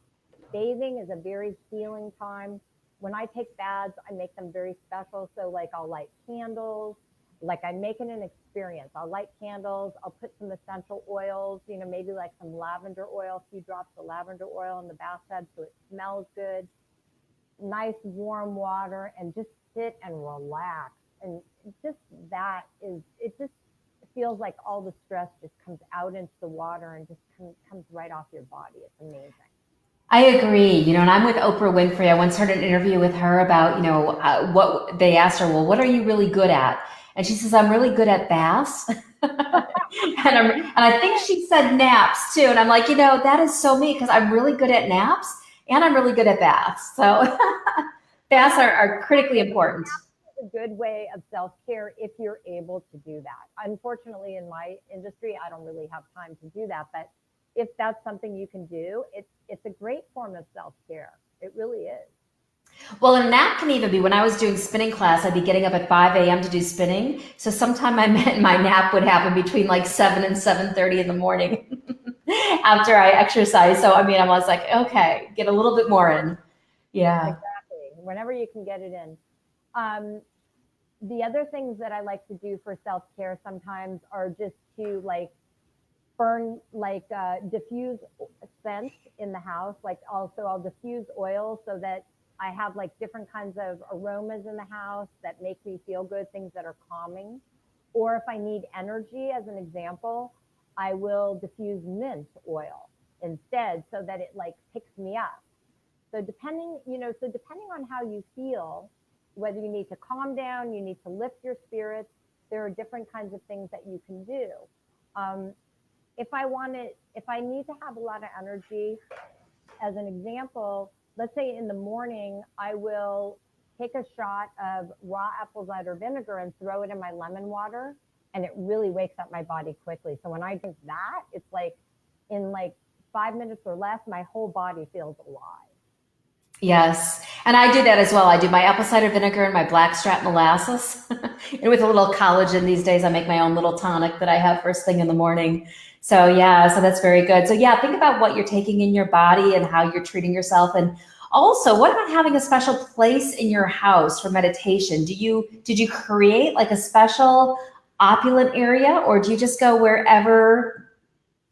Bathing is a very healing time. When I take baths, I make them very special. So like I'll light candles Like I make it an experience. I'll light candles. I'll put some essential oils, maybe like some lavender oil, a few drops of lavender oil in the bathtub so it smells good. Nice warm water, and just sit and relax. And just that is, it just feels like all the stress just comes out into the water and just comes right off your body. It's amazing. I agree, and I'm with Oprah Winfrey. I once heard an interview with her about, what they asked her, well, what are you really good at? And she says, I'm really good at baths. And I think she said naps too. And I'm like, that is so me because I'm really good at naps and I'm really good at baths. So baths are critically important. A good way of self-care if you're able to do that. Unfortunately, in my industry, I don't really have time to do that. But if that's something you can do, it's a great form of self-care. It really is. Well, and that can even be when I was doing spinning class, I'd be getting up at 5 a.m. to do spinning. So sometime my nap would happen between like 7 and 7:30 in the morning after I exercise. So, I was like, okay, get a little bit more in. Yeah. Exactly. Whenever you can get it in. The other things that I like to do for self-care sometimes are just to like burn, like diffuse scents in the house. Like also I'll diffuse oil so that I have like different kinds of aromas in the house that make me feel good, things that are calming. Or if I need energy, as an example, I will diffuse mint oil instead so that it like picks me up. So depending on how you feel, whether you need to calm down, you need to lift your spirits, there are different kinds of things that you can do. If I need to have a lot of energy, as an example, let's say in the morning, I will take a shot of raw apple cider vinegar and throw it in my lemon water, and it really wakes up my body quickly. So when I drink that, it's like in like 5 minutes or less, my whole body feels alive. Yes. And I do that as well. I do my apple cider vinegar and my blackstrap molasses. And with a little collagen these days, I make my own little tonic that I have first thing in the morning. So yeah, so that's very good. So yeah, think about what you're taking in your body and how you're treating yourself. And also, what about having a special place in your house for meditation? Did you create like a special opulent area, or do you just go wherever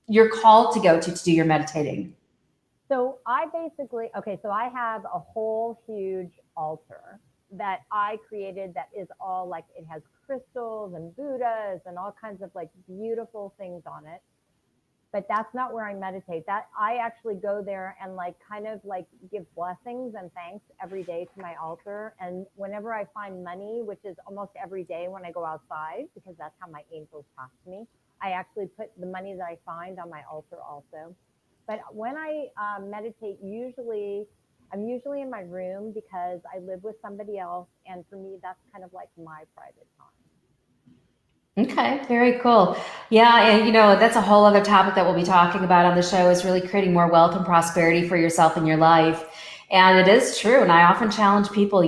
you're called to go to do your meditating? So so I have a whole huge altar that I created that is all like, it has crystals and Buddhas and all kinds of like beautiful things on it. But that's not where I meditate. That I actually go there and like kind of like give blessings and thanks every day to my altar. And whenever I find money, which is almost every day when I go outside, because that's how my angels talk to me, I actually put the money that I find on my altar also. But when I meditate, I'm usually in my room because I live with somebody else. And for me, that's kind of like my private time. Okay, very cool. Yeah, and that's a whole other topic that we'll be talking about on the show is really creating more wealth and prosperity for yourself in your life. And it is true. And I often challenge people,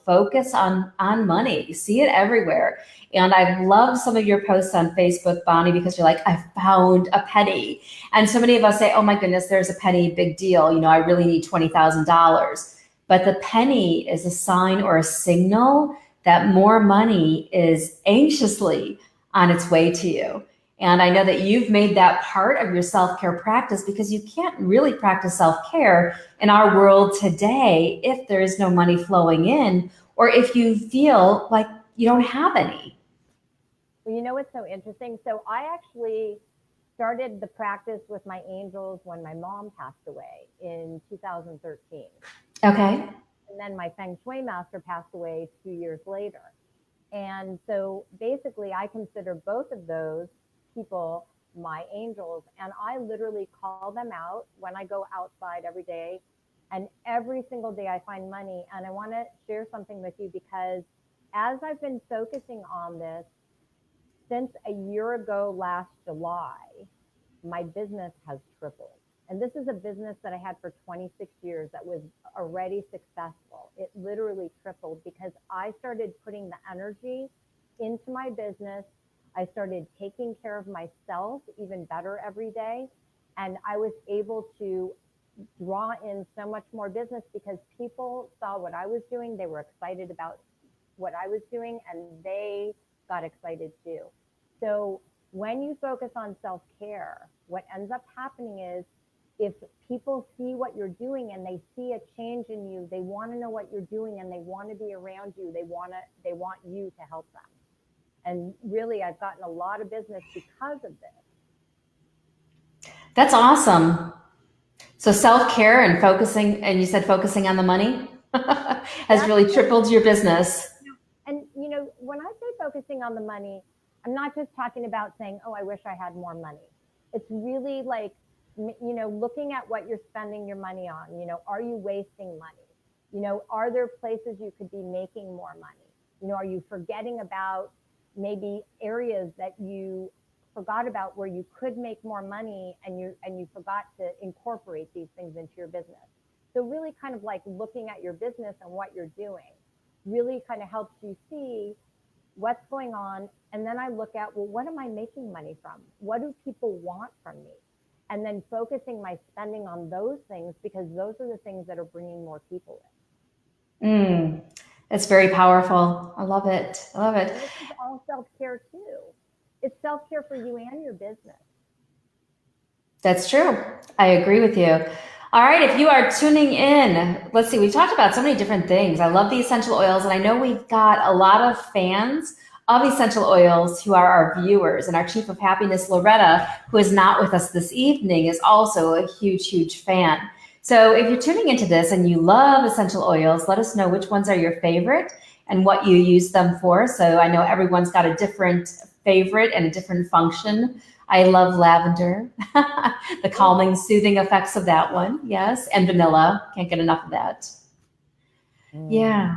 focus on money. See it everywhere. And I love some of your posts on Facebook, Bonnie, because you're like, I found a penny. And so many of us say, oh my goodness, there's a penny, big deal. I really need $20,000. But the penny is a sign or a signal that more money is anxiously on its way to you. And I know that you've made that part of your self-care practice because you can't really practice self-care in our world today if there is no money flowing in, or if you feel like you don't have any. Well, what's so interesting? So I actually started the practice with my angels when my mom passed away in 2013. Okay. And then my Feng Shui master passed away 2 years later. And so basically, I consider both of those people my angels. And I literally call them out when I go outside every day. And every single day I find money. And I want to share something with you because as I've been focusing on this, since a year ago, last July, my business has tripled. And this is a business that I had for 26 years that was already successful. It literally tripled because I started putting the energy into my business. I started taking care of myself even better every day. And I was able to draw in so much more business because people saw what I was doing. They were excited about what I was doing, and they got excited too. So when you focus on self-care, what ends up happening is if people see what you're doing and they see a change in you, they want to know what you're doing and they want to be around you. They want you to help them. And really, I've gotten a lot of business because of this. That's awesome. So self-care and focusing, and you said focusing on the money has really tripled your business. And, you know, when I say focusing on the money, I'm not just talking about saying, oh, I wish I had more money. It's really like, you know, looking at what you're spending your money on. You know, are you wasting money? You know, are there places you could be making more money? You know, are you forgetting about maybe areas that you forgot about where you could make more money and you forgot to incorporate these things into your business? So really kind of like looking at your business and what you're doing really kind of helps you see what's going on. And then I look at, well, what am I making money from? What do people want from me? And then focusing my spending on those things, because those are the things that are bringing more people in. It's very powerful. I love it. I love it. And this is all self-care too. It's self-care for you and your business. That's true. I agree with you. All right, if you are tuning in, let's see, we've talked about so many different things. I love the essential oils, and I know we've got a lot of fans of essential oils who are our viewers, and our Chief of Happiness, Loretta, who is not with us this evening, is also a huge, huge fan. So if you're tuning into this and you love essential oils, let us know which ones are your favorite and what you use them for. So I know everyone's got a different favorite and a different function. I love lavender, the calming, soothing effects of that one. Yes. And vanilla. Can't get enough of that. Yeah.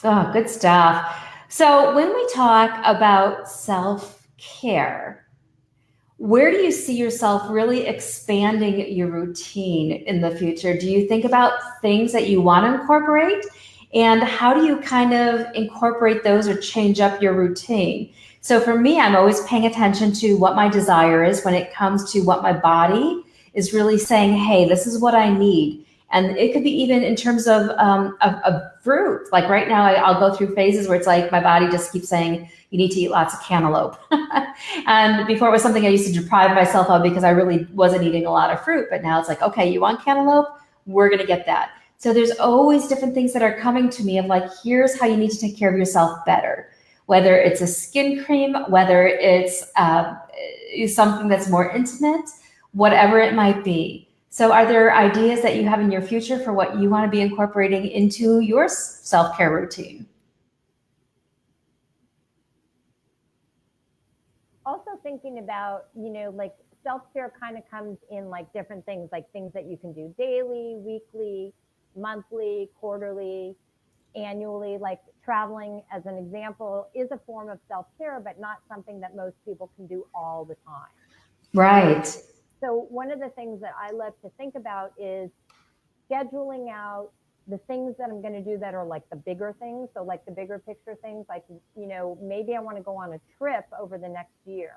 Oh, good stuff. So when we talk about self-care, where do you see yourself really expanding your routine in the future? Do you think about things that you want to incorporate? And how do you kind of incorporate those or change up your routine? So for me, I'm always paying attention to what my desire is when it comes to what my body is really saying, hey, this is what I need. And it could be even in terms of fruit. Like right now, I'll go through phases where it's like my body just keeps saying, you need to eat lots of cantaloupe. And before it was something I used to deprive myself of because I really wasn't eating a lot of fruit. But now it's like, okay, you want cantaloupe? We're going to get that. So there's always different things that are coming to me of like, here's how you need to take care of yourself better. Whether it's a skin cream, whether it's something that's more intimate, whatever it might be. So are there ideas that you have in your future for what you want to be incorporating into your self-care routine? Also thinking about, you know, like self-care kind of comes in like different things, like things that you can do daily, weekly, monthly, quarterly, annually. Like traveling, as an example, is a form of self-care, but not something that most people can do all the time. Right. So one of the things that I love to think about is scheduling out the things that I'm going to do that are like the bigger things. So like the bigger picture things, like, you know, maybe I want to go on a trip over the next year.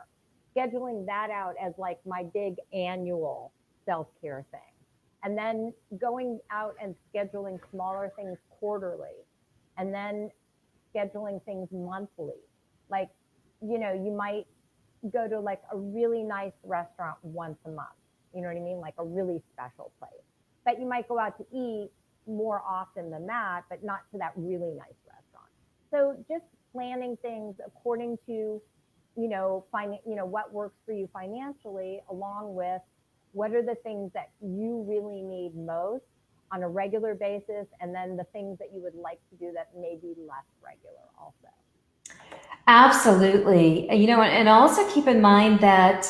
Scheduling that out as like my big annual self-care thing. And then going out and scheduling smaller things quarterly. And then scheduling things monthly. Like, you know, you might go to like a really nice restaurant once a month. You know what I mean? Like a really special place. But you might go out to eat more often than that, but not to that really nice restaurant. So just planning things according to, you know, what works for you financially, along with what are the things that you really need most on a regular basis, and then the things that you would like to do that may be less regular also. Absolutely. You know, and also keep in mind that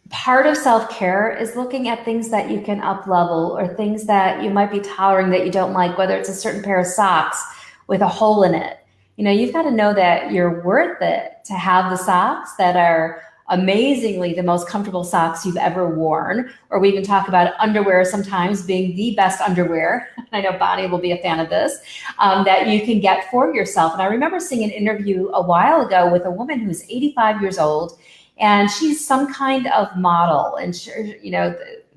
part of self-care is looking at things that you can up level or things that you might be tolerating that you don't like, whether it's a certain pair of socks with a hole in it. You know, you've got to know that you're worth it to have the socks that are amazingly the most comfortable socks you've ever worn. Or we even talk about underwear sometimes being the best underwear. I know Bonnie will be a fan of this, that you can get for yourself. And I remember seeing an interview a while ago with a woman who's 85 years old, and she's some kind of model. And she, you know,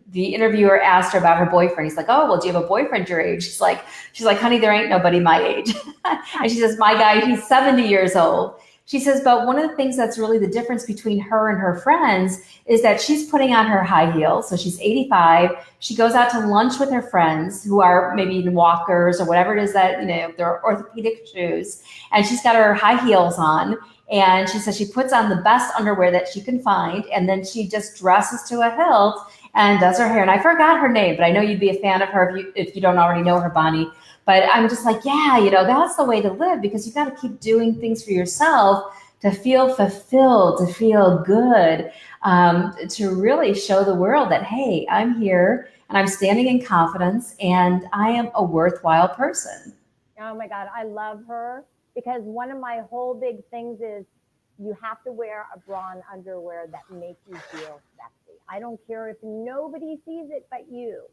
the interviewer asked her about her boyfriend. He's like, oh, well, do you have a boyfriend your age? She's like, honey, there ain't nobody my age. And she says, my guy, he's 70 years old. She says, but one of the things that's really the difference between her and her friends is that she's putting on her high heels. So she's 85. She goes out to lunch with her friends who are maybe in walkers or whatever it is that, you know, they're orthopedic shoes. And she's got her high heels on. And she says she puts on the best underwear that she can find. And then she just dresses to a hilt and does her hair. And I forgot her name, but I know you'd be a fan of her if you don't already know her, Bonnie. But I'm just like, yeah, you know, that's the way to live, because you got to keep doing things for yourself to feel fulfilled, to feel good, to really show the world that, hey, I'm here and I'm standing in confidence and I am a worthwhile person. Oh my God, I love her, because one of my whole big things is you have to wear a bra and underwear that make you feel sexy. I don't care if nobody sees it but you.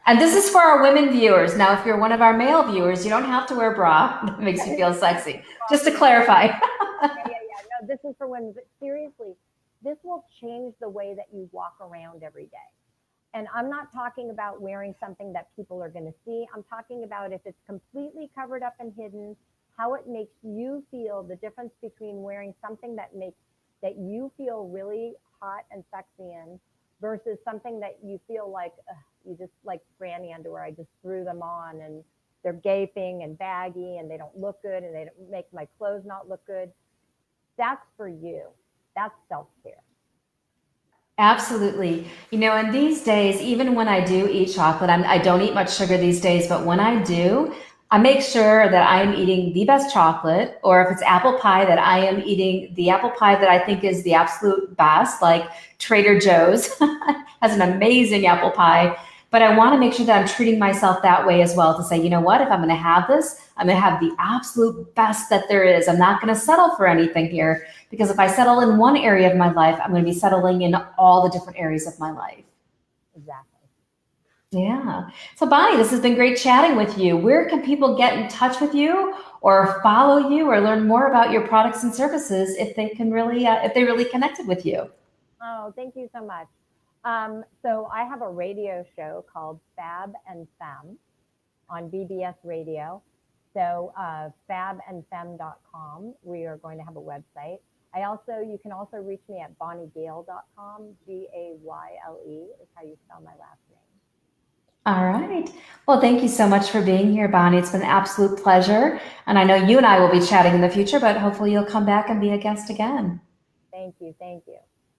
And this is for our women viewers. Now, if you're one of our male viewers, you don't have to wear a bra that makes you feel sexy. Just to clarify. Yeah. No, this is for women. But seriously, this will change the way that you walk around every day. And I'm not talking about wearing something that people are going to see. I'm talking about if it's completely covered up and hidden, how it makes you feel, the difference between wearing something that you feel really hot and sexy in versus something that you feel like, you just like granny underwear. I just threw them on and they're gaping and baggy and they don't look good and they don't make my clothes not look good. That's for you. That's self-care. Absolutely. You know, and these days, even when I do eat chocolate, I don't eat much sugar these days, but when I do, I make sure that I am eating the best chocolate, or if it's apple pie, that I am eating the apple pie that I think is the absolute best, like Trader Joe's has an amazing apple pie. But I want to make sure that I'm treating myself that way as well, to say, you know what, if I'm going to have this, I'm going to have the absolute best that there is. I'm not going to settle for anything here, because if I settle in one area of my life, I'm going to be settling in all the different areas of my life. Exactly. Yeah. So Bonnie, this has been great chatting with you. Where can people get in touch with you or follow you or learn more about your products and services if they can really, if they really connected with you? Oh, thank you so much. So I have a radio show called Fab and Femme on BBS Radio. So fabandfemme.com. We are going to have a website. You can also reach me at bonniegayle.com. Gayle is how you spell my last name. All right. Well, thank you so much for being here, Bonnie. It's been an absolute pleasure. And I know you and I will be chatting in the future, but hopefully you'll come back and be a guest again. Thank you. Thank you.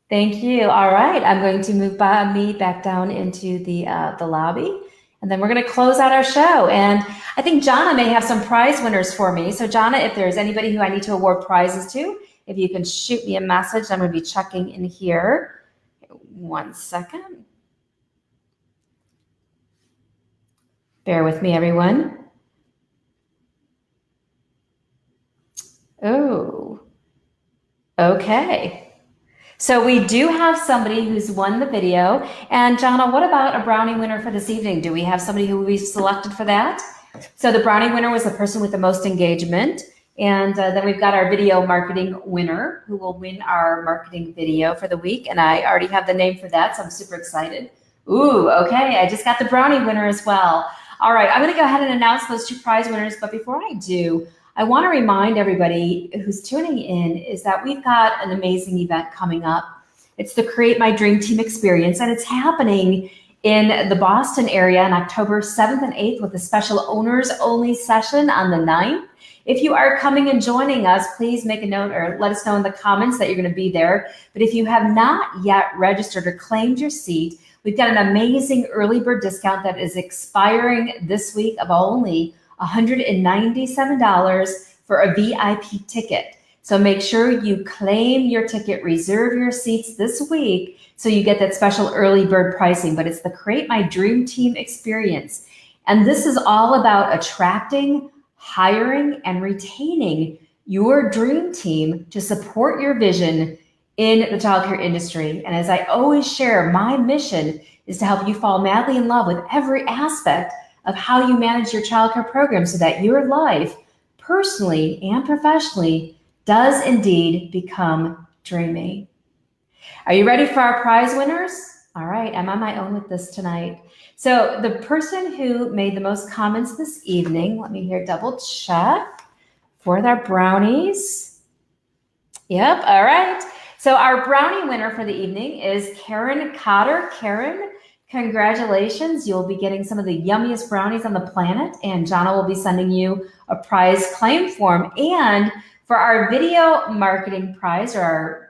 Thank you. All right. I'm going to move me back down into the lobby, and then we're going to close out our show. And I think Jonna may have some prize winners for me. So Jonna, if there's anybody who I need to award prizes to, if you can shoot me a message, I'm going to be checking in here. 1 second. Bear with me, everyone. Oh, okay. So we do have somebody who's won the video. And Jonna, what about a brownie winner for this evening? Do we have somebody who will be selected for that? So the brownie winner was the person with the most engagement. And then we've got our video marketing winner who will win our marketing video for the week. And I already have the name for that, so I'm super excited. Ooh, okay, I just got the brownie winner as well. All right, I'm going to go ahead and announce those 2 prize winners. But before I do, I want to remind everybody who's tuning in is that we've got an amazing event coming up. It's the Create My Dream Team Experience, and it's happening in the Boston area on October 7th and 8th with a special owners only session on the 9th. If you are coming and joining us, please make a note or let us know in the comments that you're going to be there. But if you have not yet registered or claimed your seat, we've got an amazing early bird discount that is expiring this week of only $197 for a VIP ticket. So make sure you claim your ticket, reserve your seats this week so you get that special early bird pricing. But it's the Create My Dream Team Experience. And this is all about attracting, hiring, and retaining your dream team to support your vision in the childcare industry. And as I always share, my mission is to help you fall madly in love with every aspect of how you manage your childcare program so that your life, personally and professionally, does indeed become dreamy. Are you ready for our prize winners? All right, I'm on my own with this tonight. So the person who made the most comments this evening, let me here double check for their brownies. Yep. All right. So our brownie winner for the evening is Karen Cotter. Karen, congratulations. You'll be getting some of the yummiest brownies on the planet, and Jana will be sending you a prize claim form. And for our video marketing prize, or our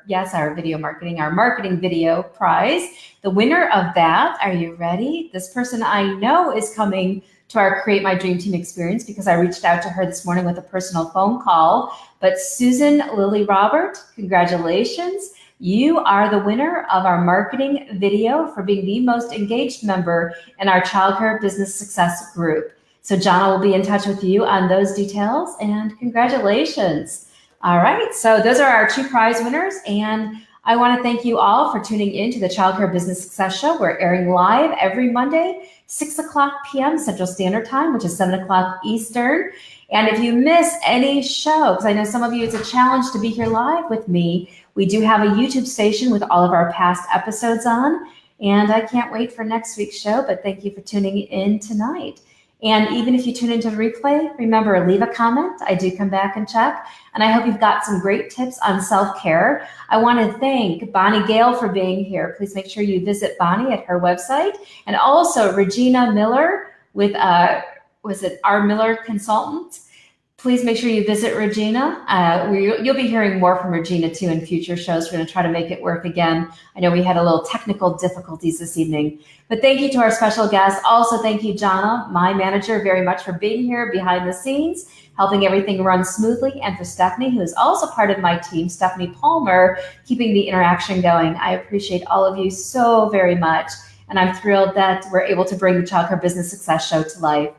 marketing video prize, the winner of that, are you ready? This person I know is coming to our Create My Dream Team experience because I reached out to her this morning with a personal phone call. But Susan Lily Robert, congratulations. You are the winner of our marketing video for being the most engaged member in our Childcare Business Success group. So Jana will be in touch with you on those details, and congratulations. All right, so those are our 2 prize winners, and I want to thank you all for tuning in to the Childcare Business Success Show. We're airing live every Monday, 6 o'clock p.m. Central Standard Time, which is 7 o'clock Eastern. And if you miss any show, because I know some of you, it's a challenge to be here live with me, we do have a YouTube station with all of our past episodes on. And I can't wait for next week's show, but thank you for tuning in tonight. And even if you tune into the replay, remember, leave a comment. I do come back and check. And I hope you've got some great tips on self-care. I want to thank Bonnie Gayle for being here. Please make sure you visit Bonnie at her website. And also Regina Miller with, was it R. Miller Consultant? Please make sure you visit Regina. You'll be hearing more from Regina too in future shows. We're going to try to make it work again. I know we had a little technical difficulties this evening, but thank you to our special guest. Also, thank you, Jana, my manager, very much for being here behind the scenes, helping everything run smoothly, and for Stephanie, who is also part of my team, Stephanie Palmer, keeping the interaction going. I appreciate all of you so very much, and I'm thrilled that we're able to bring the Childcare Business Success Show to life.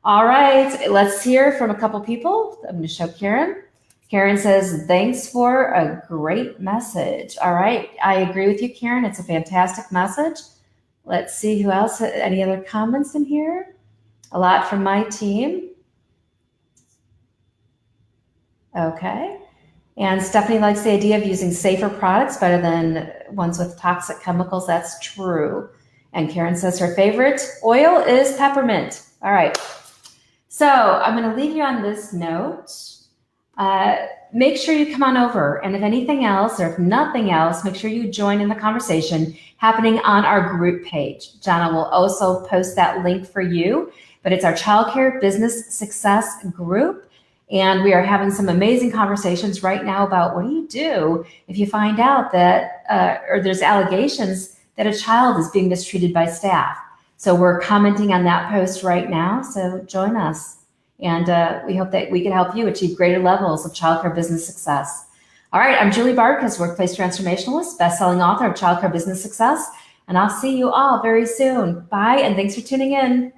All right, let's hear from a couple people. I'm going to show Karen. Karen says, thanks for a great message. All right, I agree with you, Karen. It's a fantastic message. Let's see who else. Any other comments in here? A lot from my team. Okay. And Stephanie likes the idea of using safer products better than ones with toxic chemicals. That's true. And Karen says her favorite oil is peppermint. All right. So I'm going to leave you on this note. Make sure you come on over. And if anything else, or if nothing else, make sure you join in the conversation happening on our group page. Jana will also post that link for you, but it's our Childcare Business Success group. And we are having some amazing conversations right now about what do you do if you find out that, or there's allegations that a child is being mistreated by staff. So we're commenting on that post right now, so join us. And we hope that we can help you achieve greater levels of childcare business success. All right, I'm Julie Bartkus, Workplace Transformationalist, best-selling author of Childcare Business Success, and I'll see you all very soon. Bye, and thanks for tuning in.